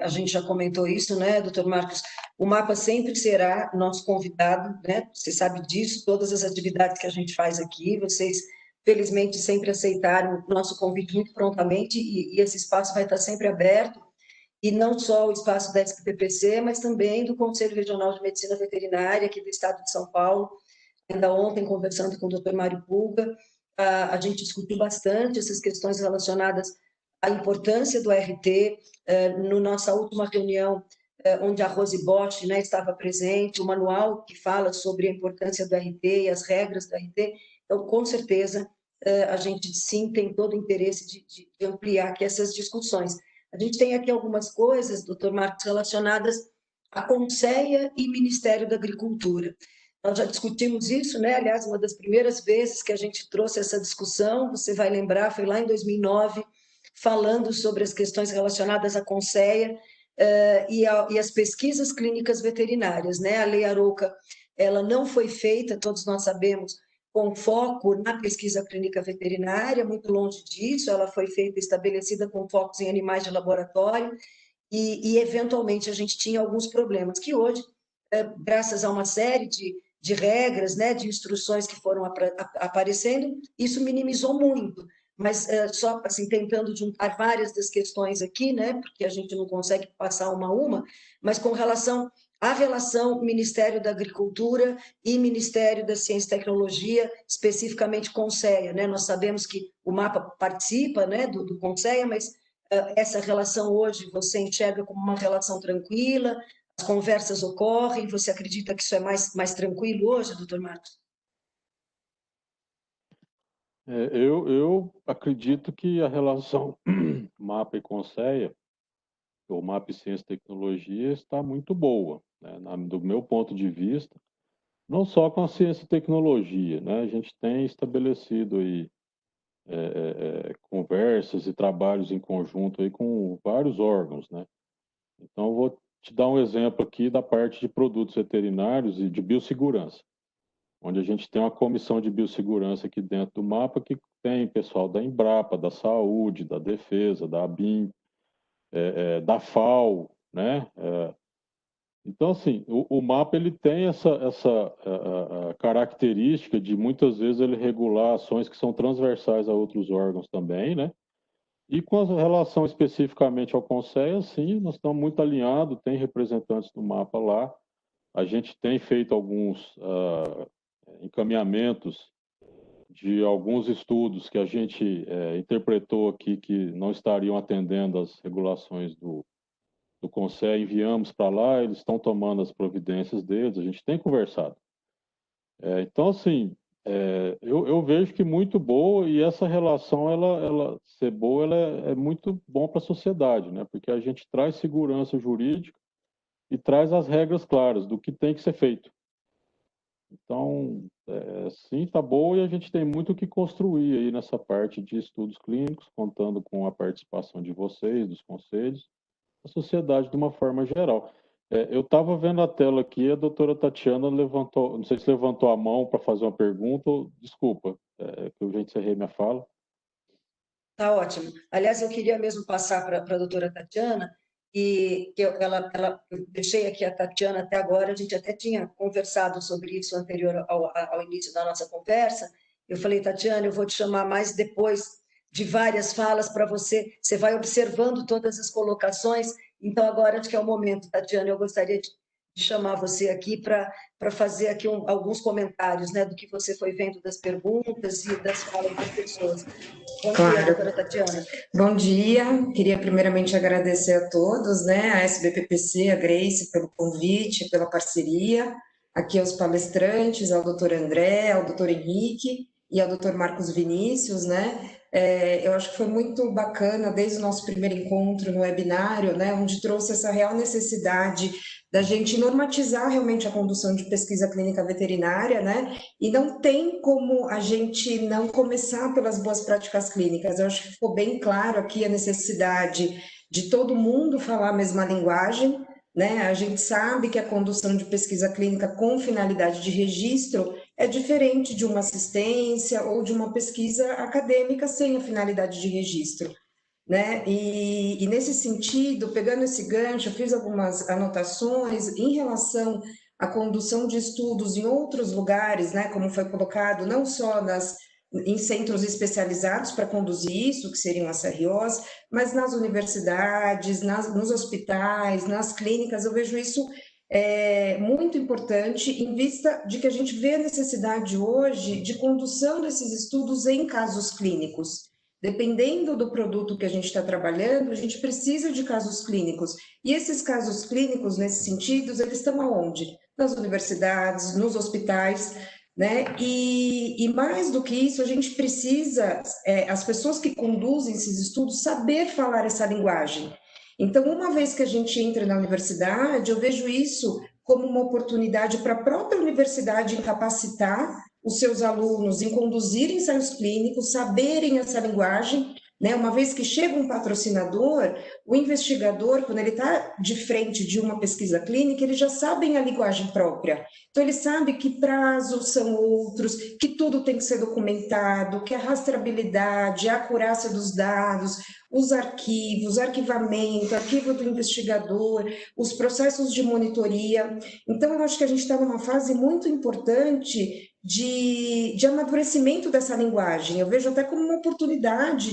A: a gente já comentou isso, né, doutor Marcos? O mapa sempre será nosso convidado, né? Você sabe disso, todas as atividades que a gente faz aqui, vocês, felizmente, sempre aceitaram o nosso convite muito prontamente e esse espaço vai estar sempre aberto, e não só o espaço da SPPC, mas também do Conselho Regional de Medicina Veterinária aqui do Estado de São Paulo. Ainda ontem, conversando com o doutor Mário Pulga, a gente discutiu bastante essas questões relacionadas a importância do RT. No nossa última reunião, onde a Rose Bosch, né, estava presente, o manual que fala sobre a importância do RT e as regras do RT. Então, com certeza, a gente sim tem todo o interesse de ampliar aqui essas discussões. A gente tem aqui algumas coisas, doutor Marcos, relacionadas à Conceia e Ministério da Agricultura. Nós já discutimos isso, né? Aliás, uma das primeiras vezes que a gente trouxe essa discussão, você vai lembrar, foi lá em 2009, falando sobre as questões relacionadas à Conceia e as pesquisas clínicas veterinárias, né? A Lei Arouca, ela não foi feita, todos nós sabemos, com foco na pesquisa clínica veterinária, muito longe disso, ela foi feita, estabelecida com focos em animais de laboratório, e eventualmente a gente tinha alguns problemas, que hoje, graças a uma série de regras, né, de instruções que foram aparecendo, isso minimizou muito. Mas só assim, tentando juntar várias das questões aqui, né, porque a gente não consegue passar uma a uma, mas com relação a relação Ministério da Agricultura e Ministério da Ciência e Tecnologia, especificamente CONSEA, né? Nós sabemos que o MAPA participa, né, do CONSEA, mas essa relação hoje você enxerga como uma relação tranquila, as conversas ocorrem, você acredita que isso é mais tranquilo hoje, doutor Marcos?
B: Eu acredito que a relação MAPA e CONSEA, ou MAPA e Ciência e Tecnologia, está muito boa, né? Do meu ponto de vista, não só com a ciência e tecnologia, né? A gente tem estabelecido aí conversas e trabalhos em conjunto aí com vários órgãos, né? Então, eu vou te dar um exemplo aqui da parte de produtos veterinários e de biossegurança, onde a gente tem uma comissão de biossegurança aqui dentro do MAPA que tem pessoal da Embrapa, da Saúde, da Defesa, da ABIN, da FAO, né? Então, assim, o MAPA ele tem essa característica de muitas vezes ele regular ações que são transversais a outros órgãos também, né? E com a relação especificamente ao CONSEA, sim, nós estamos muito alinhados, tem representantes do MAPA lá, a gente tem feito alguns encaminhamentos de alguns estudos que a gente interpretou aqui que não estariam atendendo às regulações do CONSEA, enviamos para lá, eles estão tomando as providências deles, a gente tem conversado. Então, assim, eu vejo que muito boa, e essa relação, ela ser boa, ela é muito bom para a sociedade, né? Porque a gente traz segurança jurídica e traz as regras claras do que tem que ser feito. Então, sim, está boa, e a gente tem muito o que construir aí nessa parte de estudos clínicos, contando com a participação de vocês, dos conselhos, a sociedade de uma forma geral. Eu estava vendo a tela aqui, a doutora Tatiana levantou, não sei se levantou a mão para fazer uma pergunta, desculpa, que eu já encerrei minha fala.
A: Tá ótimo. Aliás, eu queria mesmo passar para a doutora Tatiana, e que eu deixei aqui a Tatiana até agora, a gente até tinha conversado sobre isso anterior ao início da nossa conversa. Eu falei, Tatiana, eu vou te chamar mais depois de várias falas para você vai observando todas as colocações, então agora acho que é o momento, Tatiana, eu gostaria de chamar você aqui para fazer aqui alguns comentários, né, do que você foi vendo das perguntas e das falas das pessoas. Bom dia, doutora Tatiana.
E: Bom dia, queria primeiramente agradecer a todos, né, a SBPPC, a Grace, pelo convite, pela parceria, aqui aos palestrantes, ao doutor André, ao doutor Henrique e ao doutor Marcos Vinícius, né, eu acho que foi muito bacana desde o nosso primeiro encontro no webinário, né, onde trouxe essa real necessidade da gente normatizar realmente a condução de pesquisa clínica veterinária, né? E não tem como a gente não começar pelas boas práticas clínicas. Eu acho que ficou bem claro aqui a necessidade de todo mundo falar a mesma linguagem, né? A gente sabe que a condução de pesquisa clínica com finalidade de registro é diferente de uma assistência ou de uma pesquisa acadêmica sem a finalidade de registro, né? E nesse sentido, pegando esse gancho, eu fiz algumas anotações em relação à condução de estudos em outros lugares, né? Como foi colocado, não só em centros especializados para conduzir isso, que seriam as CROs, mas nas universidades, nos hospitais, nas clínicas. Eu vejo isso muito importante em vista de que a gente vê a necessidade hoje de condução desses estudos em casos clínicos. Dependendo do produto que a gente está trabalhando, a gente precisa de casos clínicos. E esses casos clínicos, nesse sentido, eles estão aonde? Nas universidades, nos hospitais, né? E mais do que isso, a gente precisa, as pessoas que conduzem esses estudos, saber falar essa linguagem. Então, uma vez que a gente entra na universidade, eu vejo isso como uma oportunidade para a própria universidade em capacitar os seus alunos em conduzir ensaios clínicos, saberem essa linguagem, né? Uma vez que chega um patrocinador, o investigador, quando ele está de frente de uma pesquisa clínica, ele já sabe a linguagem própria. Então, ele sabe que prazos são outros, que tudo tem que ser documentado, que a rastreabilidade, a acurácia dos dados, os arquivos, arquivamento, arquivo do investigador, os processos de monitoria. Então, eu acho que a gente está numa fase muito importante de amadurecimento dessa linguagem. Eu vejo até como uma oportunidade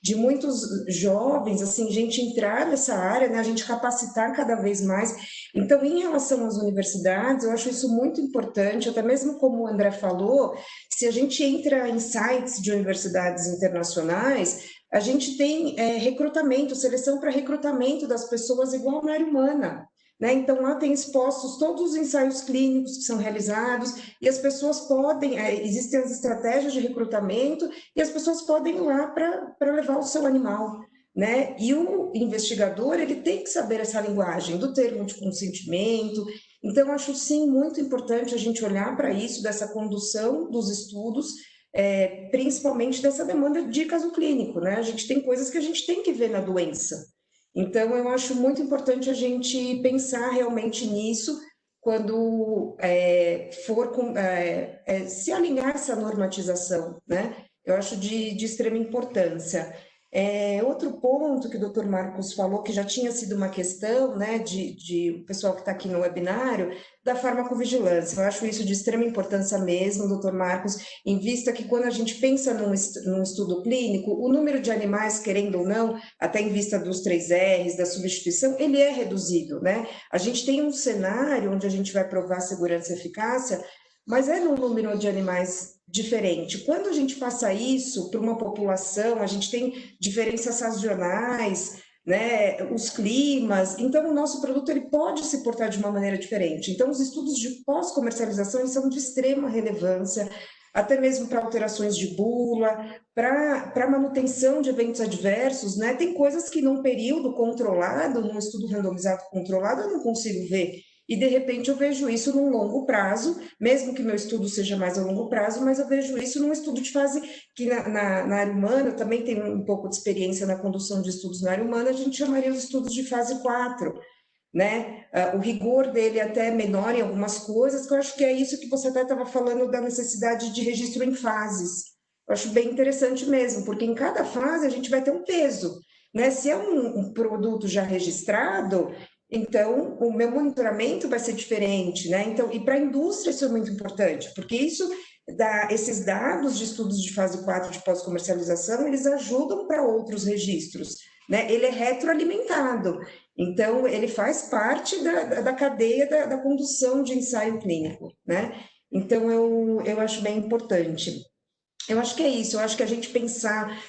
E: de muitos jovens, assim, gente entrar nessa área, né, a gente capacitar cada vez mais. Então, em relação às universidades, eu acho isso muito importante, até mesmo como o André falou, se a gente entra em sites de universidades internacionais, a gente tem recrutamento, seleção para recrutamento das pessoas igual na área humana. Né? Então, lá tem expostos todos os ensaios clínicos que são realizados, e as pessoas podem, existem as estratégias de recrutamento, e as pessoas podem ir lá para levar o seu animal. Né? E o investigador, ele tem que saber essa linguagem do termo de consentimento. Então, acho sim muito importante a gente olhar para isso, dessa condução dos estudos, principalmente dessa demanda de caso clínico. Né? A gente tem coisas que a gente tem que ver na doença. Então, eu acho muito importante a gente pensar realmente nisso quando for se alinhar essa normatização, né? Eu acho de extrema importância. Outro ponto que o Dr. Marcos falou, que já tinha sido uma questão, né, de o pessoal que está aqui no webinário, da farmacovigilância. Eu acho isso de extrema importância mesmo, Dr. Marcos, em vista que quando a gente pensa num estudo clínico, o número de animais, querendo ou não, até em vista dos 3 R's, da substituição, ele é reduzido, né? A gente tem um cenário onde a gente vai provar segurança e eficácia, mas é num número de animais diferente. Quando a gente passa isso para uma população, a gente tem diferenças sazonais, né, os climas, então o nosso produto ele pode se portar de uma maneira diferente. Então os estudos de pós-comercialização são de extrema relevância, até mesmo para alterações de bula, para manutenção de eventos adversos, né? Tem coisas que num período controlado, num estudo randomizado controlado, eu não consigo ver. E, de repente, eu vejo isso num longo prazo, mesmo que meu estudo seja mais a longo prazo, mas eu vejo isso num estudo de fase que na área humana, eu também tenho um pouco de experiência na condução de estudos na área humana, a gente chamaria os estudos de fase 4, né? O rigor dele é até menor em algumas coisas, que eu acho que é isso que você até estava falando da necessidade de registro em fases. Eu acho bem interessante mesmo, porque em cada fase a gente vai ter um peso, né? Se é um produto já registrado, então o meu monitoramento vai ser diferente, né? Então, e para a indústria isso é muito importante, porque esses dados de estudos de fase 4 de pós-comercialização, eles ajudam para outros registros, né? Ele é retroalimentado. Então, ele faz parte da cadeia da condução de ensaio clínico, né? Então, eu acho bem importante. Eu acho que é isso, eu acho que a gente pensar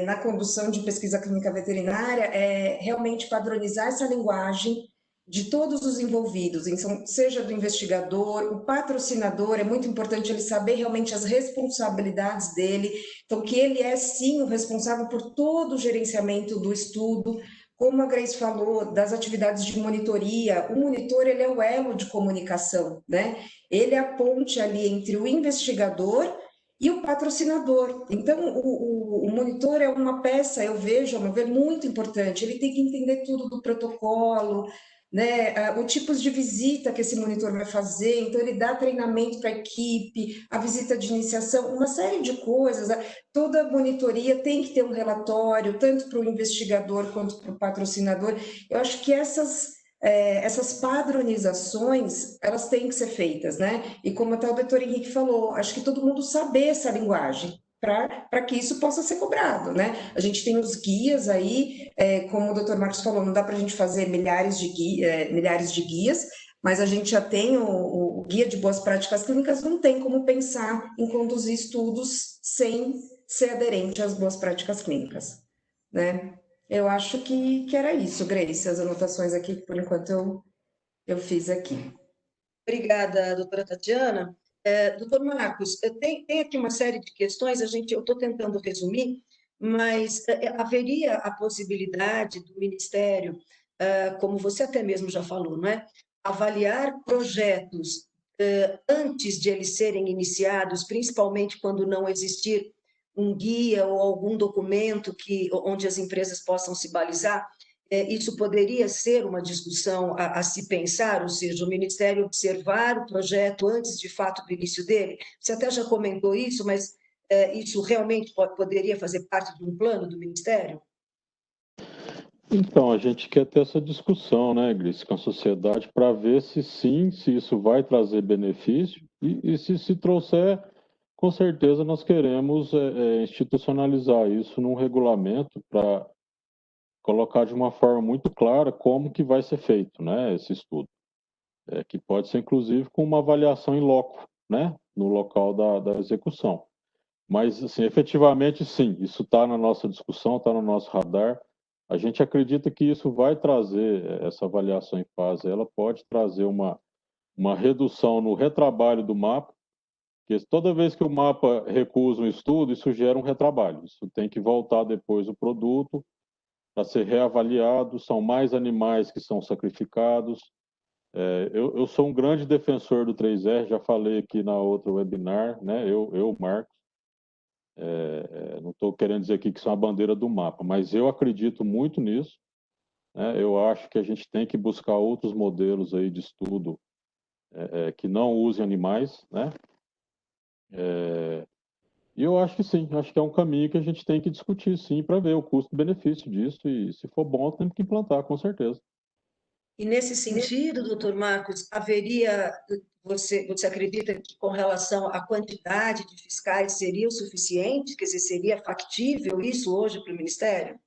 E: na condução de pesquisa clínica veterinária é realmente padronizar essa linguagem de todos os envolvidos, então, seja do investigador, o patrocinador, é muito importante ele saber realmente as responsabilidades dele, então que ele é sim o responsável por todo o gerenciamento do estudo, como a Grace falou, das atividades de monitoria, o monitor ele é o elo de comunicação, né? Ele é a ponte ali entre o investigador e o patrocinador. Então, o monitor é uma peça, eu vejo, a meu ver, muito importante. Ele tem que entender tudo do protocolo, né? O tipo de visita que esse monitor vai fazer, então ele dá treinamento para a equipe, a visita de iniciação, uma série de coisas. Toda monitoria tem que ter um relatório, tanto para o investigador quanto para o patrocinador. Eu acho que essas padronizações, elas têm que ser feitas, né? E como até o doutor Henrique falou, acho que todo mundo saber essa linguagem, para que isso possa ser cobrado, né? A gente tem os guias aí, como o doutor Marcos falou, não dá para a gente fazer milhares de guias, mas a gente já tem o guia de boas práticas clínicas, não tem como pensar em conduzir estudos sem ser aderente às boas práticas clínicas, né? Eu acho que era isso, Grace, as anotações aqui, por enquanto eu fiz aqui.
A: Obrigada, doutora Tatiana. Doutor Marcos, tem aqui uma série de questões, eu estou tentando resumir, mas haveria a possibilidade do Ministério, como você até mesmo já falou, não é? Avaliar projetos antes de eles serem iniciados, principalmente quando não existir um guia ou algum documento onde as empresas possam se balizar. Isso poderia ser uma discussão a se pensar, ou seja, o Ministério observar o projeto antes, de fato, do início dele? Você até já comentou isso, mas isso realmente poderia fazer parte de um plano do Ministério?
B: Então, a gente quer ter essa discussão, né, Gris, com a sociedade, para ver se sim, se isso vai trazer benefício, E se trouxer, com certeza nós queremos institucionalizar isso num regulamento para colocar de uma forma muito clara como que vai ser feito, né, esse estudo. Que pode ser, inclusive, com uma avaliação em loco, né, no local da execução. Mas, assim, efetivamente, sim, isso está na nossa discussão, está no nosso radar. A gente acredita que isso vai trazer, essa avaliação em fase, ela pode trazer uma redução no retrabalho do mapa, porque toda vez que o mapa recusa um estudo, isso gera um retrabalho. Isso tem que voltar depois o produto para ser reavaliado, são mais animais que são sacrificados. Eu sou um grande defensor do 3R, já falei aqui na outra webinar, né? Marcos, não estou querendo dizer aqui que isso é uma bandeira do mapa, mas eu acredito muito nisso, né? Eu acho que a gente tem que buscar outros modelos aí de estudo que não usem animais, né? E eu acho que sim, acho que é um caminho que a gente tem que discutir, sim, para ver o custo-benefício disso, e se for bom, temos que implantar, com certeza.
A: E nesse sentido, doutor Marcos, haveria, você acredita que com relação à quantidade de fiscais seria o suficiente? Quer dizer, seria factível isso hoje para o Ministério?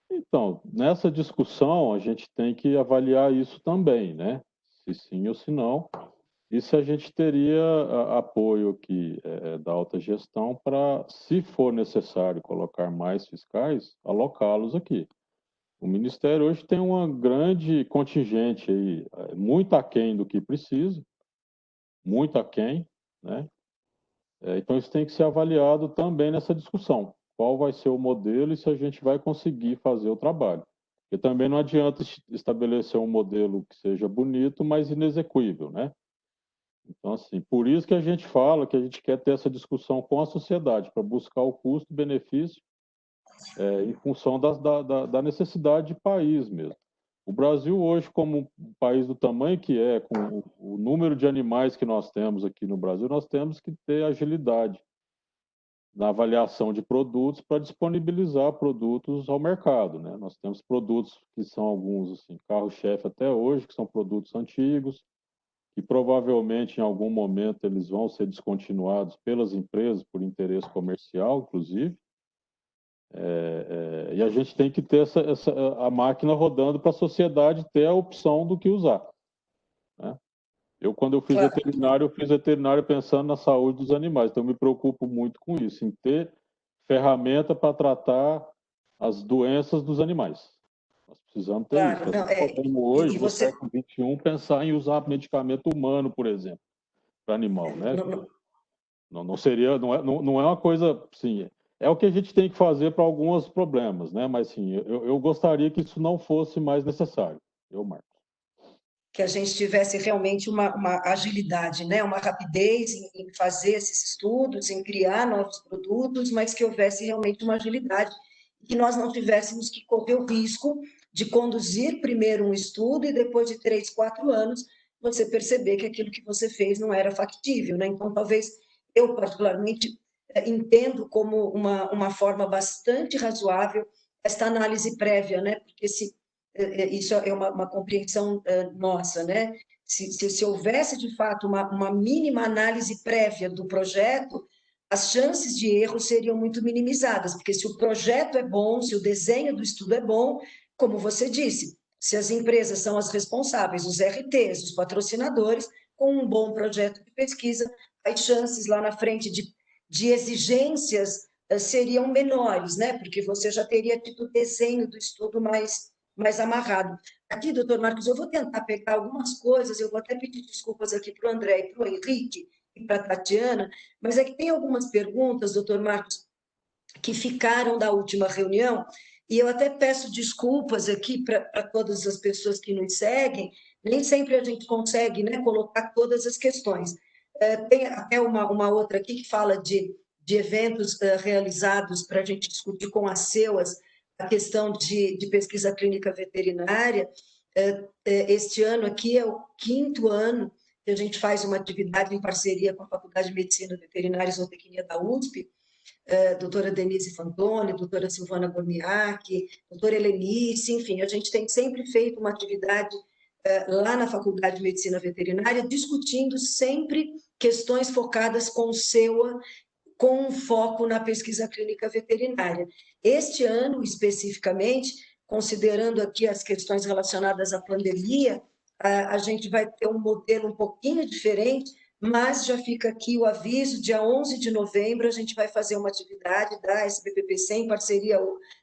B: Então, nessa discussão, a gente tem que avaliar isso também, né? Se sim ou se não. E se a gente teria apoio aqui da alta gestão para, se for necessário colocar mais fiscais, alocá-los aqui. O Ministério hoje tem uma grande contingente aí, muito aquém do que precisa, muito aquém, né? Então isso tem que ser avaliado também nessa discussão. Qual vai ser o modelo e se a gente vai conseguir fazer o trabalho. Porque também não adianta estabelecer um modelo que seja bonito, mas inexequível, né? Então, assim, por isso que a gente fala que a gente quer ter essa discussão com a sociedade, para buscar o custo-benefício em função da necessidade de país mesmo. O Brasil hoje, como um país do tamanho que é, com o número de animais que nós temos aqui no Brasil, nós temos que ter agilidade na avaliação de produtos para disponibilizar produtos ao mercado, né? Nós temos produtos que são alguns, assim, carro-chefe até hoje, que são produtos antigos, que provavelmente em algum momento eles vão ser descontinuados pelas empresas por interesse comercial, inclusive. E a gente tem que ter a máquina rodando para a sociedade ter a opção do que usar, né? Quando eu fiz veterinário pensando na saúde dos animais, então eu me preocupo muito com isso, em ter ferramenta para tratar as doenças dos animais. Nós precisamos ter
A: Claro,
B: isso.
A: não,
B: Nós podemos hoje, no
A: você...
B: século XXI, pensar em usar medicamento humano, por exemplo, para animal, né? Não seria, não é uma coisa, sim, é o que a gente tem que fazer para alguns problemas, né? Mas sim, eu gostaria que isso não fosse mais necessário. Marco.
A: Que a gente tivesse realmente uma agilidade, né? Uma rapidez em fazer esses estudos, em criar novos produtos, mas que houvesse realmente uma agilidade, que nós não tivéssemos que correr o risco de conduzir primeiro um estudo e depois de 3, 4 anos você perceber que aquilo que você fez não era factível, né? Então, talvez eu particularmente entendo como uma forma bastante razoável esta análise prévia, né? Porque isso é uma compreensão nossa, né? Se houvesse, de fato, uma mínima análise prévia do projeto, as chances de erro seriam muito minimizadas, porque se o projeto é bom, se o desenho do estudo é bom, como você disse, se as empresas são as responsáveis, os RTs, os patrocinadores, com um bom projeto de pesquisa, as chances lá na frente de exigências seriam menores, né? Porque você já teria tido o desenho do estudo mais amarrado. Aqui, doutor Marcos, eu vou tentar pegar algumas coisas, eu vou até pedir desculpas aqui para o André e para o Henrique e para a Tatiana, mas é que tem algumas perguntas, doutor Marcos, que ficaram da última reunião, e eu até peço desculpas aqui para todas as pessoas que nos seguem, nem sempre a gente consegue, né, colocar todas as questões. Tem até uma outra aqui que fala de eventos realizados para a gente discutir com as CEUAS, a questão de pesquisa clínica veterinária. Este ano aqui é o 5º ano que a gente faz uma atividade em parceria com a Faculdade de Medicina Veterinária e Zootecnia da USP, doutora Denise Fantoni, doutora Silvana Gorniak, doutora Helenice, enfim, a gente tem sempre feito uma atividade lá na Faculdade de Medicina Veterinária, discutindo sempre questões focadas com o SEUA, com um foco na pesquisa clínica veterinária. Este ano, especificamente, considerando aqui as questões relacionadas à pandemia, a gente vai ter um modelo um pouquinho diferente, mas já fica aqui o aviso, dia 11 de novembro a gente vai fazer uma atividade da SBPPC, em parceria,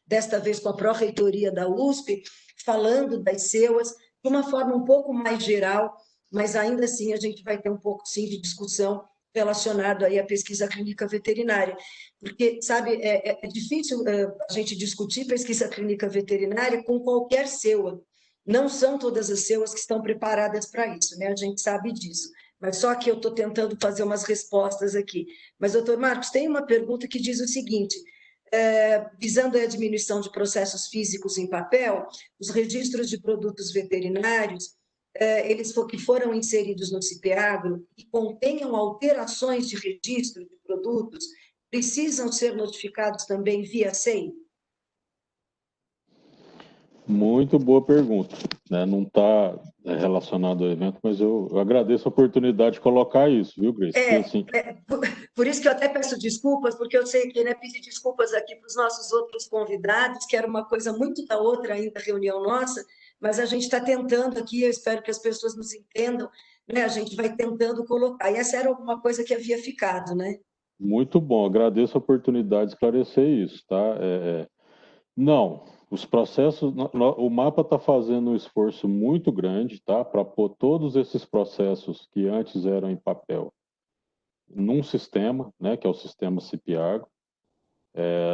A: desta vez, com a Pró-Reitoria da USP, falando das SEUAs, de uma forma um pouco mais geral, mas ainda assim a gente vai ter um pouco, sim, de discussão relacionado aí à pesquisa clínica veterinária, porque, sabe, é difícil a gente discutir pesquisa clínica veterinária com qualquer SEUA, não são todas as SEUAs que estão preparadas para isso, né? A gente sabe disso, mas só que eu estou tentando fazer umas respostas aqui. Mas, doutor Marcos, tem uma pergunta que diz o seguinte, visando a diminuição de processos físicos em papel, os registros de produtos veterinários, eles que foram inseridos no CIPEAGRO e contenham alterações de registro de produtos, precisam ser notificados também via SEI?
B: Muito boa pergunta, né? Não está relacionado ao evento, mas eu agradeço a oportunidade de colocar isso, viu, Grace? Assim...
A: Por isso que eu até peço desculpas, porque eu sei que, né, pedir desculpas aqui para os nossos outros convidados, que era uma coisa muito da outra ainda, reunião nossa, mas a gente está tentando aqui, eu espero que as pessoas nos entendam, né? A gente vai tentando colocar, e essa era alguma coisa que havia ficado, né?
B: Muito bom, agradeço a oportunidade de esclarecer isso, tá? Não, os processos, o mapa está fazendo um esforço muito grande, tá? Para pôr todos esses processos que antes eram em papel num sistema, né? Que é o sistema CIPEAGRO.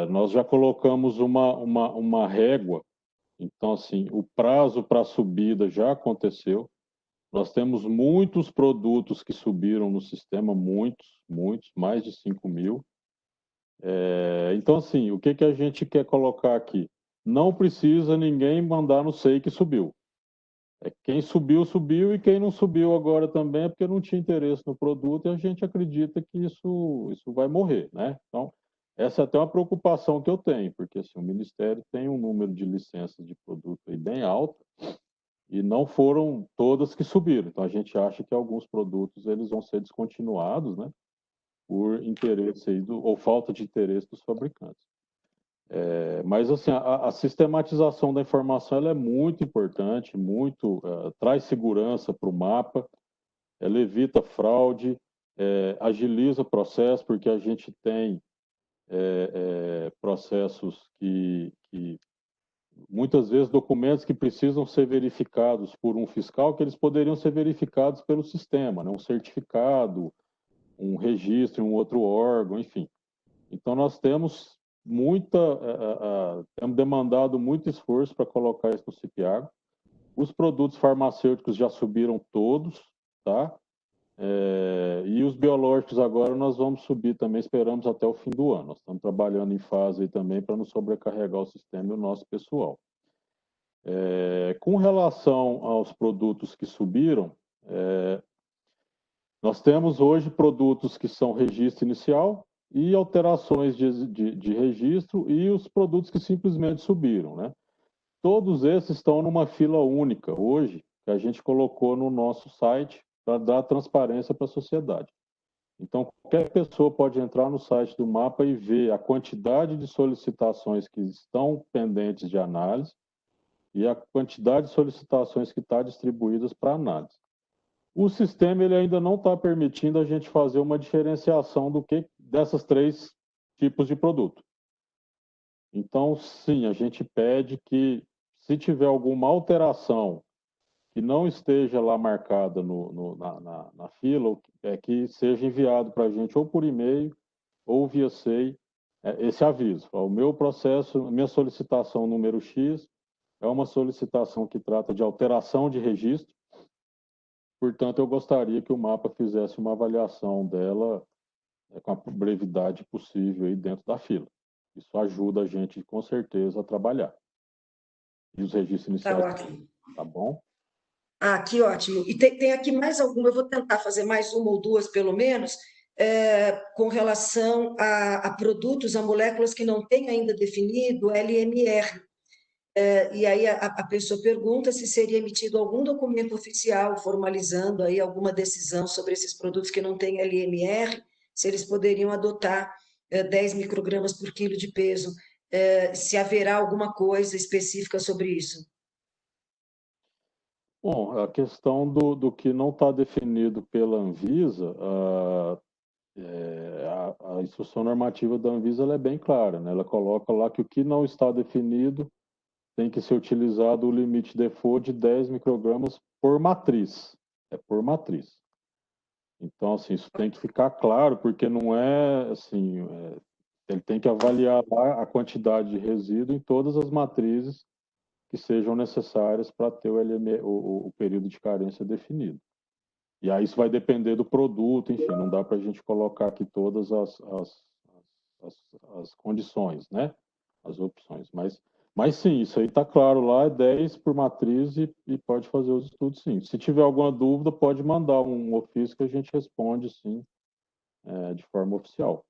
B: Nós já colocamos uma régua, então, assim, o prazo para a subida já aconteceu. Nós temos muitos produtos que subiram no sistema, muitos, mais de 5.000. Então, assim, o que a gente quer colocar aqui? Não precisa ninguém mandar no SEI que subiu. Quem subiu, subiu, e quem não subiu agora também é porque não tinha interesse no produto, e a gente acredita que isso vai morrer, né? Então, essa é até uma preocupação que eu tenho, porque assim, o Ministério tem um número de licenças de produto aí bem alto, e não foram todas que subiram. Então, a gente acha que alguns produtos eles vão ser descontinuados, né? Por interesse aí ou falta de interesse dos fabricantes. Mas assim, a sistematização da informação ela é muito importante, traz segurança para o mapa, ela evita fraude, agiliza o processo, porque a gente tem processos que muitas vezes documentos que precisam ser verificados por um fiscal, que eles poderiam ser verificados pelo sistema, né? Um certificado, um registro em um outro órgão, enfim. Então, nós temos demandado muito esforço para colocar isso no CIPEAGRO. Os produtos farmacêuticos já subiram todos, tá? E os biológicos agora nós vamos subir também, esperamos até o fim do ano. Nós estamos trabalhando em fase aí também para não sobrecarregar o sistema e o nosso pessoal. Com relação aos produtos que subiram, nós temos hoje produtos que são registro inicial e alterações de registro, e os produtos que simplesmente subiram, né? Todos esses estão numa fila única hoje, que a gente colocou no nosso site para dar transparência para a sociedade. Então, qualquer pessoa pode entrar no site do mapa e ver a quantidade de solicitações que estão pendentes de análise e a quantidade de solicitações que está distribuídas para análise. O sistema ele ainda não está permitindo a gente fazer uma diferenciação dessas 3 tipos de produto. Então, sim, a gente pede que, se tiver alguma alteração que não esteja lá marcada na fila, que seja enviado para a gente ou por e-mail ou via SEI esse aviso. O meu processo, minha solicitação número X é uma solicitação que trata de alteração de registro. Portanto, eu gostaria que o mapa fizesse uma avaliação dela com a brevidade possível aí dentro da fila. Isso ajuda a gente, com certeza, a trabalhar. E os registros iniciais.
A: Tá ótimo.
B: Tá bom?
A: Que ótimo. E tem aqui mais alguma, eu vou tentar fazer mais uma ou duas, pelo menos, com relação a produtos, a moléculas que não têm ainda definido LMR. E aí a pessoa pergunta se seria emitido algum documento oficial formalizando aí alguma decisão sobre esses produtos que não têm LMR, se eles poderiam adotar 10 microgramas por quilo de peso, se haverá alguma coisa específica sobre isso.
B: Bom, a questão do que não está definido pela Anvisa, a instrução normativa da Anvisa ela é bem clara, né? Ela coloca lá que o que não está definido tem que ser utilizado o limite default de 10 microgramas por matriz. É por matriz. Então, assim, isso tem que ficar claro, porque não é assim, ele tem que avaliar lá a quantidade de resíduo em todas as matrizes que sejam necessárias para ter o período de carência definido. E aí isso vai depender do produto, enfim, não dá para a gente colocar aqui todas as condições, né? As opções. Mas sim, isso aí está claro lá, é 10 por matriz e pode fazer os estudos sim. Se tiver alguma dúvida, pode mandar um ofício que a gente responde sim, de forma oficial.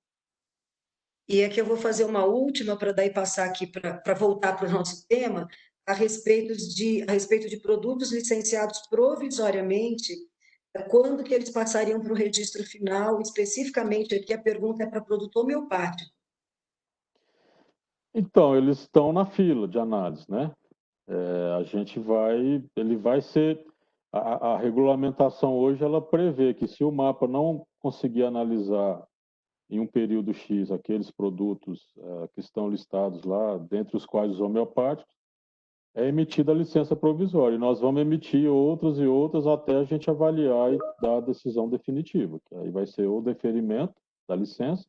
A: E é que eu vou fazer uma última para daí passar aqui para voltar para o nosso tema, a respeito de produtos licenciados provisoriamente, quando que eles passariam para o registro final, especificamente aqui a pergunta é para produto homeopático.
B: Então, eles estão na fila de análise, né? Ele vai ser, a regulamentação hoje, ela prevê que se o mapa não conseguir analisar em um período X aqueles produtos que estão listados lá, dentre os quais os homeopáticos, é emitida a licença provisória. E nós vamos emitir outras e outras até a gente avaliar e dar a decisão definitiva, que aí vai ser o deferimento da licença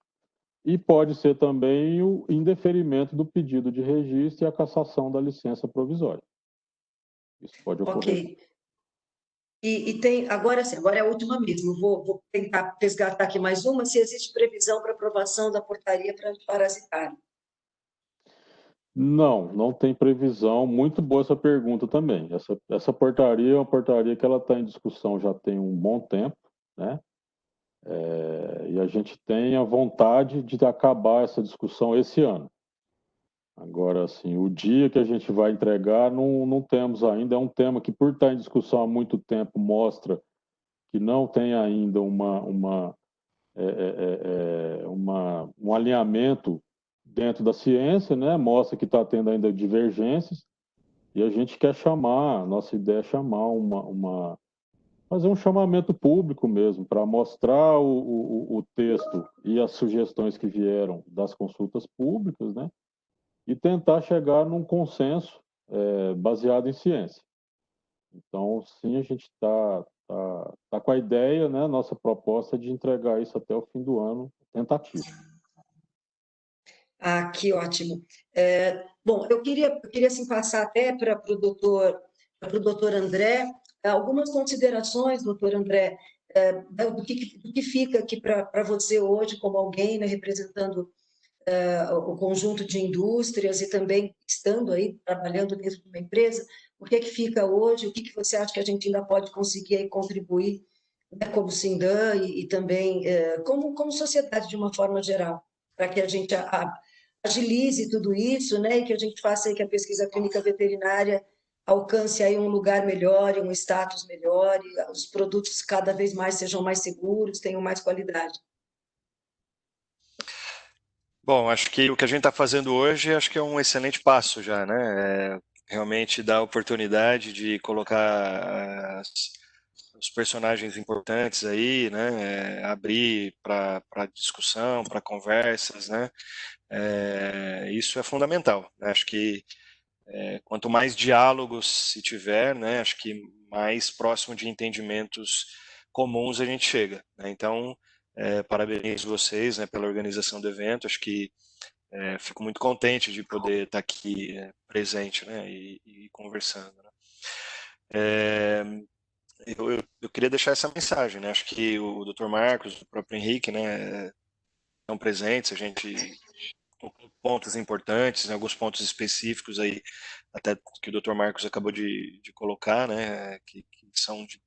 B: e pode ser também o indeferimento do pedido de registro e a cassação da licença provisória. Isso pode ocorrer.
A: Ok. E tem, agora sim, agora é a última mesmo, vou tentar resgatar aqui mais uma, se existe previsão para aprovação da portaria para antiparasitário.
B: Não tem previsão. Muito boa essa pergunta também. Essa portaria é uma portaria que ela está em discussão já tem um bom tempo, né? E a gente tem a vontade de acabar essa discussão esse ano. Agora, assim, o dia que a gente vai entregar, não temos ainda. É um tema que, por estar em discussão há muito tempo, mostra que não tem ainda um alinhamento dentro da ciência, né? Mostra que está tendo ainda divergências. E a gente quer chamar, nossa ideia é chamar fazer um chamamento público mesmo, para mostrar o texto e as sugestões que vieram das consultas públicas, né? E tentar chegar num consenso baseado em ciência. Então, sim, a gente tá com a ideia, né? Nossa proposta é de entregar isso até o fim do ano, tentativa.
A: Ah, que ótimo. Bom, eu queria assim, passar até para o doutor André, algumas considerações, doutor André, do que fica aqui para você hoje, como alguém, né, representando o conjunto de indústrias e também estando aí trabalhando dentro de uma empresa, o que é que fica hoje, o que você acha que a gente ainda pode conseguir aí contribuir, né, como Sindan e também como sociedade de uma forma geral, para que a gente agilize tudo isso, né, e que a gente faça aí que a pesquisa clínica veterinária alcance aí um lugar melhor e um status melhor, e os produtos cada vez mais sejam mais seguros, tenham mais qualidade.
D: Bom, acho que o que a gente está fazendo hoje, acho que é um excelente passo já, né? Realmente dá a oportunidade de colocar os personagens importantes aí, né? Abrir para discussão, para conversas, né? Isso é fundamental, né? Acho que quanto mais diálogos se tiver, né? Acho que mais próximo de entendimentos comuns a gente chega, né? Então, parabenizo vocês, né, pela organização do evento. Acho que fico muito contente de poder estar aqui presente, né, e conversando, né. Eu queria deixar essa mensagem, né? Acho que o Dr. Marcos, o próprio Henrique, né, estão presentes. A gente pontos importantes, né, alguns pontos específicos aí, até que o Dr. Marcos acabou de colocar, né, que são de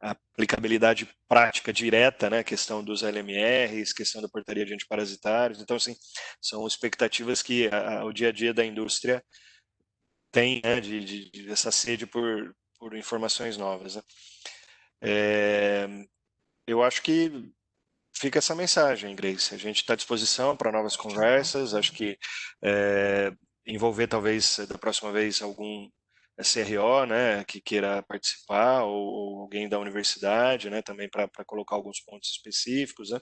D: aplicabilidade prática direta, né, questão dos LMRs, questão da portaria de antiparasitários. Então, assim, são expectativas que o dia a dia da indústria tem, né, essa sede por informações novas, né? Eu acho que fica essa mensagem, Grace. A gente está à disposição para novas conversas. Acho que envolver talvez da próxima vez algum CRO, né, que queira participar, ou alguém da universidade, né, também para colocar alguns pontos específicos, né,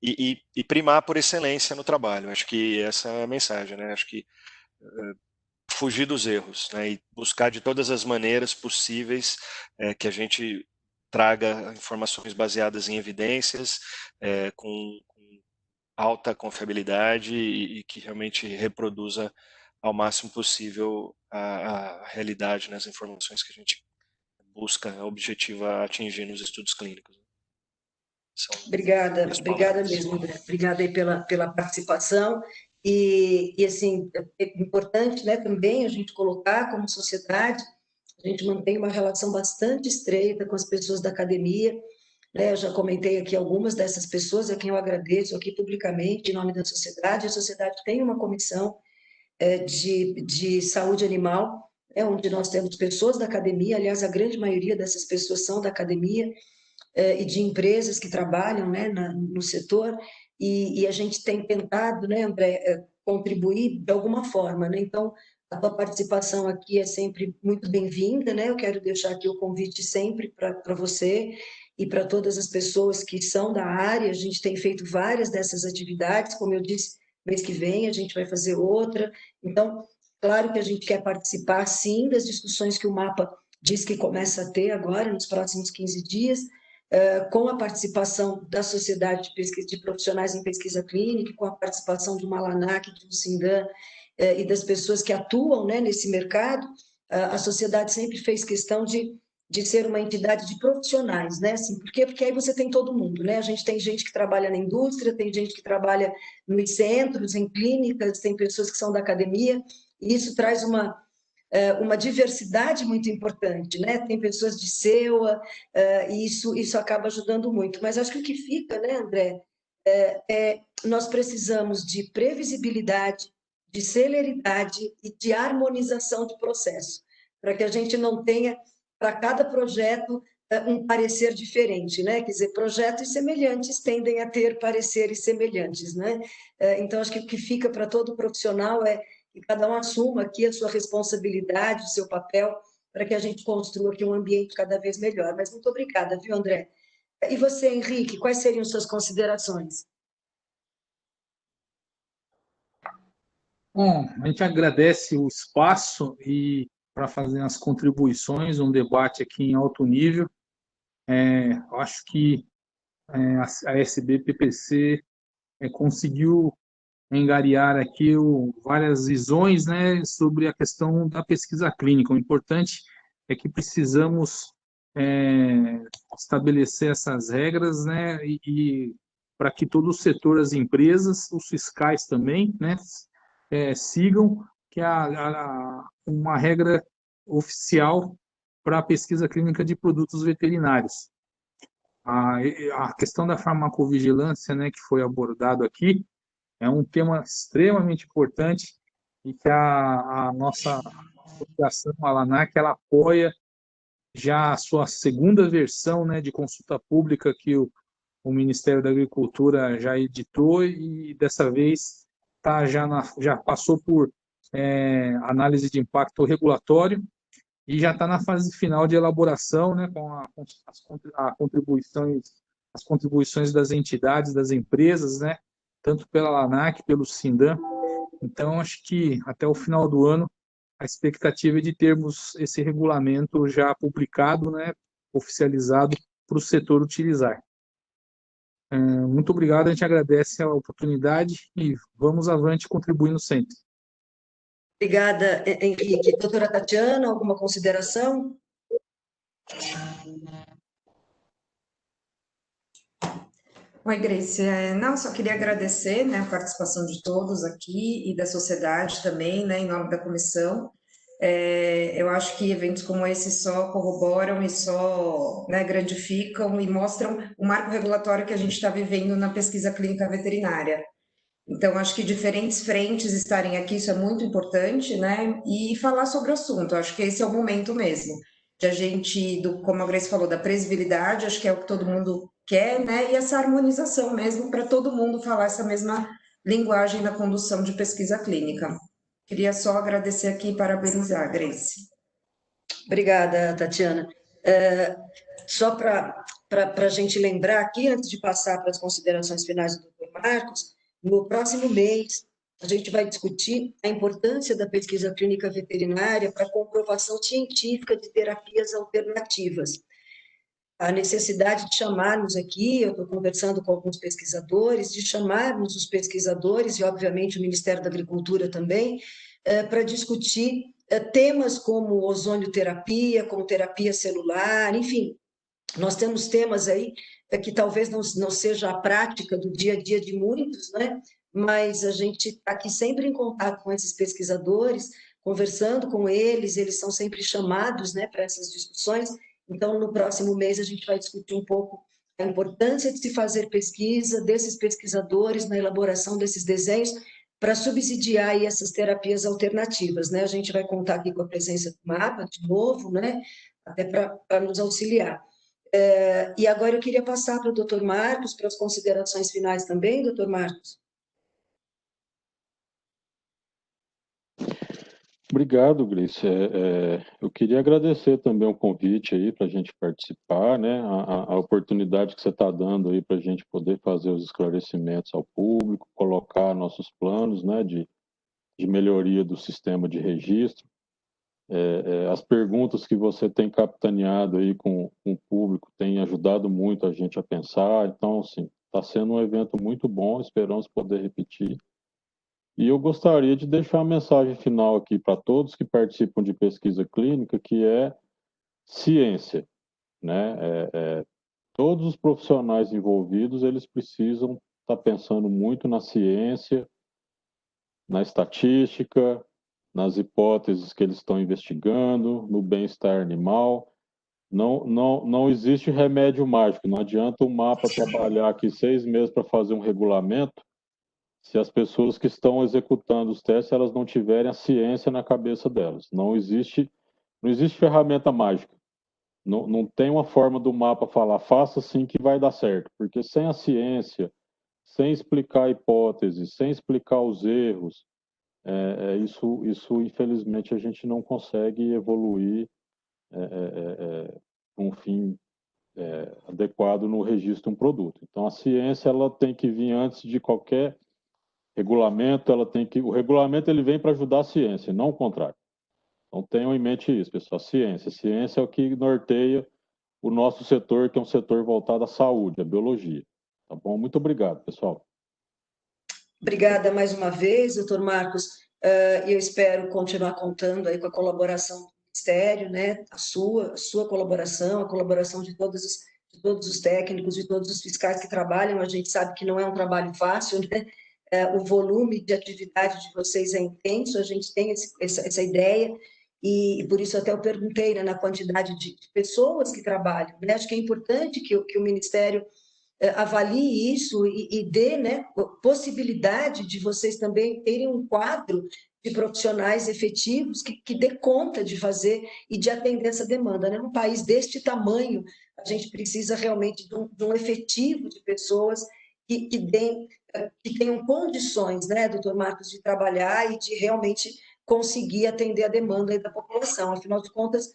D: e primar por excelência no trabalho. Acho que essa é a mensagem, né? Acho que fugir dos erros, né, e buscar de todas as maneiras possíveis que a gente traga informações baseadas em evidências, com alta confiabilidade e que realmente reproduza ao máximo possível a realidade nas informações que a gente busca, objetiva atingir nos estudos clínicos.
A: Obrigada mesmo, André. Obrigada aí pela participação. E assim, é importante, né, também a gente colocar como sociedade, a gente mantém uma relação bastante estreita com as pessoas da academia, né? Eu já comentei aqui algumas dessas pessoas, a quem eu agradeço aqui publicamente, em nome da sociedade. A sociedade tem uma comissão de saúde animal, onde nós temos pessoas da academia, aliás, a grande maioria dessas pessoas são da academia, e de empresas que trabalham, né, no setor, e a gente tem tentado, né, André, contribuir de alguma forma, né? Então, a tua participação aqui é sempre muito bem-vinda, né? Eu quero deixar aqui o convite sempre para você e para todas as pessoas que são da área. A gente tem feito várias dessas atividades, como eu disse, mês que vem a gente vai fazer outra. Então, claro que a gente quer participar, sim, das discussões que o MAPA diz que começa a ter agora, nos próximos 15 dias, com a participação da Sociedade de Pesquisa de Profissionais em Pesquisa Clínica, com a participação do Malanac, do Sindan, e das pessoas que atuam, né, nesse mercado. A sociedade sempre fez questão de ser uma entidade de profissionais, né? Assim, por quê? Porque aí você tem todo mundo, né? A gente tem gente que trabalha na indústria, tem gente que trabalha nos centros, em clínicas, tem pessoas que são da academia, e isso traz uma diversidade muito importante, né? Tem pessoas de SEUA, e isso acaba ajudando muito. Mas acho que o que fica, né, André, nós precisamos de previsibilidade, de celeridade e de harmonização de processo, para que a gente não tenha, para cada projeto, um parecer diferente, né? Quer dizer, projetos semelhantes tendem a ter pareceres semelhantes, né? Então, acho que o que fica para todo profissional é que cada um assuma aqui a sua responsabilidade, o seu papel, para que a gente construa aqui um ambiente cada vez melhor. Mas muito obrigada, viu, André? E você, Henrique, quais seriam suas considerações?
C: Bom, a gente agradece o espaço e para fazer as contribuições, um debate aqui em alto nível. Eu acho que a SBPPC conseguiu angariar aqui várias visões, né, sobre a questão da pesquisa clínica. O importante é que precisamos estabelecer essas regras, né, e para que todo o setor, as empresas, os fiscais também, né, sigam que uma regra oficial para a pesquisa clínica de produtos veterinários. A questão da farmacovigilância, né, que foi abordado aqui, é um tema extremamente importante e que a nossa associação, a ALANAC, ela apoia já a sua segunda versão, né, de consulta pública que o Ministério da Agricultura já editou e dessa vez já passou por análise de impacto regulatório e já está na fase final de elaboração, né, com as contribuições das entidades, das empresas, né, tanto pela ALANAC, pelo Sindan. Então, acho que até o final do ano, a expectativa é de termos esse regulamento já publicado, né, oficializado, para o setor utilizar. Muito obrigado, a gente agradece a oportunidade e vamos avante contribuindo sempre.
A: Obrigada, Henrique. Doutora Tatiana, alguma consideração?
E: Oi, Grace. Não, só queria agradecer, né, a participação de todos aqui e da sociedade também, né, em nome da comissão. Eu acho que eventos como esse só corroboram e só, né, grandificam e mostram o marco regulatório que a gente está vivendo na pesquisa clínica veterinária. Então, acho que diferentes frentes estarem aqui, isso é muito importante, né? E falar sobre o assunto, acho que esse é o momento mesmo. De a gente, como a Grace falou, da previsibilidade, acho que é o que todo mundo quer, né? E essa harmonização mesmo, para todo mundo falar essa mesma linguagem da condução de pesquisa clínica. Queria só agradecer aqui e parabenizar, Grace.
A: Obrigada, Tatiana. Só para a gente lembrar aqui, antes de passar para as considerações finais do Dr. Marcos, no próximo mês, a gente vai discutir a importância da pesquisa clínica veterinária para a comprovação científica de terapias alternativas. A necessidade de chamarmos aqui, eu estou conversando com alguns pesquisadores, de chamarmos os pesquisadores, e obviamente o Ministério da Agricultura também, para discutir temas como ozonioterapia, como terapia celular, enfim, nós temos temas aí que talvez não seja a prática do dia a dia de muitos, né? Mas a gente está aqui sempre em contato com esses pesquisadores, conversando com eles, eles são sempre chamados, né, para essas discussões. Então, no próximo mês, a gente vai discutir um pouco a importância de se fazer pesquisa desses pesquisadores na elaboração desses desenhos para subsidiar aí essas terapias alternativas, né? A gente vai contar aqui com a presença do MAPA, de novo, né? Até para nos auxiliar. E agora eu queria passar para o doutor Marcos, para as considerações finais também, doutor Marcos.
B: Obrigado, Grace. Eu queria agradecer também o convite aí para a gente participar, né? A oportunidade que você está dando aí para a gente poder fazer os esclarecimentos ao público, colocar nossos planos, né, de melhoria do sistema de registro. As perguntas que você tem capitaneado aí com o público têm ajudado muito a gente a pensar. Então, assim, está sendo um evento muito bom, esperamos poder repetir. E eu gostaria de deixar uma mensagem final aqui para todos que participam de pesquisa clínica, que é ciência, né? Todos os profissionais envolvidos, eles precisam estar pensando muito na ciência, na estatística, nas hipóteses que eles estão investigando, no bem-estar animal. Não existe remédio mágico, não adianta o MAPA trabalhar aqui 6 meses para fazer um regulamento, se as pessoas que estão executando os testes, elas não tiverem a ciência na cabeça delas. Não existe ferramenta mágica. Não tem uma forma do MAPA falar, faça assim que vai dar certo. Porque sem a ciência, sem explicar a hipótese, sem explicar os erros, isso infelizmente, a gente não consegue evoluir um fim adequado no registro de um produto. Então, a ciência ela tem que vir antes de qualquer regulamento, o regulamento ele vem para ajudar a ciência, não o contrário. Então tenham em mente isso, pessoal, ciência é o que norteia o nosso setor, que é um setor voltado à saúde, à biologia. Tá bom? Muito obrigado, pessoal.
A: Obrigada mais uma vez, doutor Marcos. Eu espero continuar contando aí com a colaboração do Ministério, né? A sua colaboração, a colaboração de todos os técnicos, de todos os fiscais que trabalham. A gente sabe que não é um trabalho fácil, né? O volume de atividade de vocês é intenso, a gente tem essa ideia, e por isso até eu perguntei, né, na quantidade de pessoas que trabalham, né? Acho que é importante que o Ministério avalie isso e dê, né, possibilidade de vocês também terem um quadro de profissionais efetivos que dê conta de fazer e de atender essa demanda, né? Num país deste tamanho, a gente precisa realmente de um efetivo de pessoas que tenham condições, né, doutor Marcos, de trabalhar e de realmente conseguir atender a demanda da população. Afinal de contas,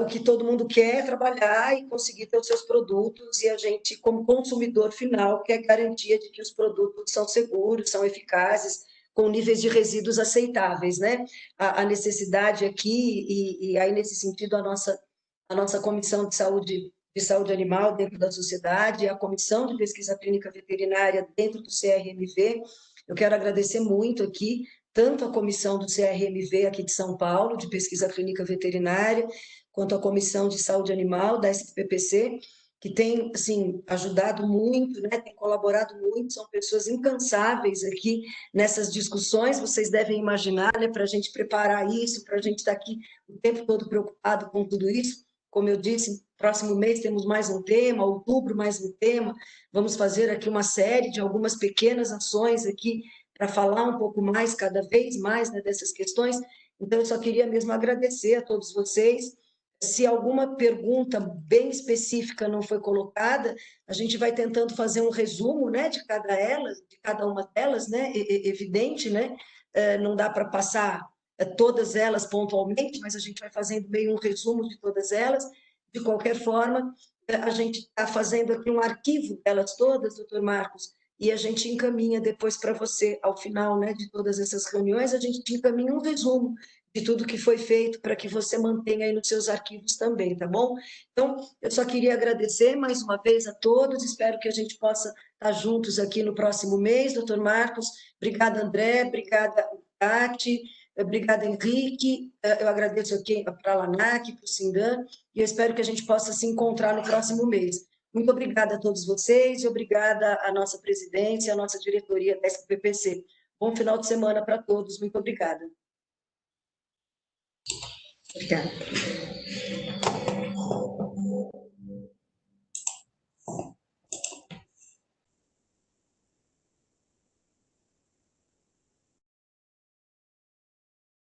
A: o que todo mundo quer é trabalhar e conseguir ter os seus produtos, e a gente, como consumidor final, quer garantia de que os produtos são seguros, são eficazes, com níveis de resíduos aceitáveis, né? A necessidade aqui, e aí, nesse sentido, a nossa Comissão de Saúde Animal dentro da sociedade, a Comissão de Pesquisa Clínica Veterinária dentro do CRMV. Eu quero agradecer muito aqui, tanto a comissão do CRMV aqui de São Paulo, de Pesquisa Clínica Veterinária, quanto a Comissão de Saúde Animal da SBPPC, que tem, assim, ajudado muito, né, tem colaborado muito, são pessoas incansáveis aqui nessas discussões, vocês devem imaginar, né, para a gente preparar isso, para a gente estar aqui o tempo todo preocupado com tudo isso. Como eu disse, próximo mês temos mais um tema, outubro mais um tema, vamos fazer aqui uma série de algumas pequenas ações aqui para falar um pouco mais, cada vez mais, né, dessas questões. Então, eu só queria mesmo agradecer a todos vocês. Se alguma pergunta bem específica não foi colocada, a gente vai tentando fazer um resumo, né, de cada uma delas, né, evidente, né, não dá para passar todas elas pontualmente, mas a gente vai fazendo meio um resumo de todas elas. De qualquer forma, a gente está fazendo aqui um arquivo delas todas, doutor Marcos, e a gente encaminha depois para você, ao final, né, de todas essas reuniões, a gente te encaminha um resumo de tudo que foi feito para que você mantenha aí nos seus arquivos também, tá bom? Então, eu só queria agradecer mais uma vez a todos, espero que a gente possa estar juntos aqui no próximo mês, doutor Marcos. Obrigada, André, obrigada, Tati, obrigada, Henrique, eu agradeço aqui para a LANAC, para o Sindan, e eu espero que a gente possa se encontrar no próximo mês. Muito obrigada a todos vocês e obrigada à nossa presidência, à nossa diretoria da SBPPC. Bom final de semana para todos. Muito obrigada.
E: Obrigada.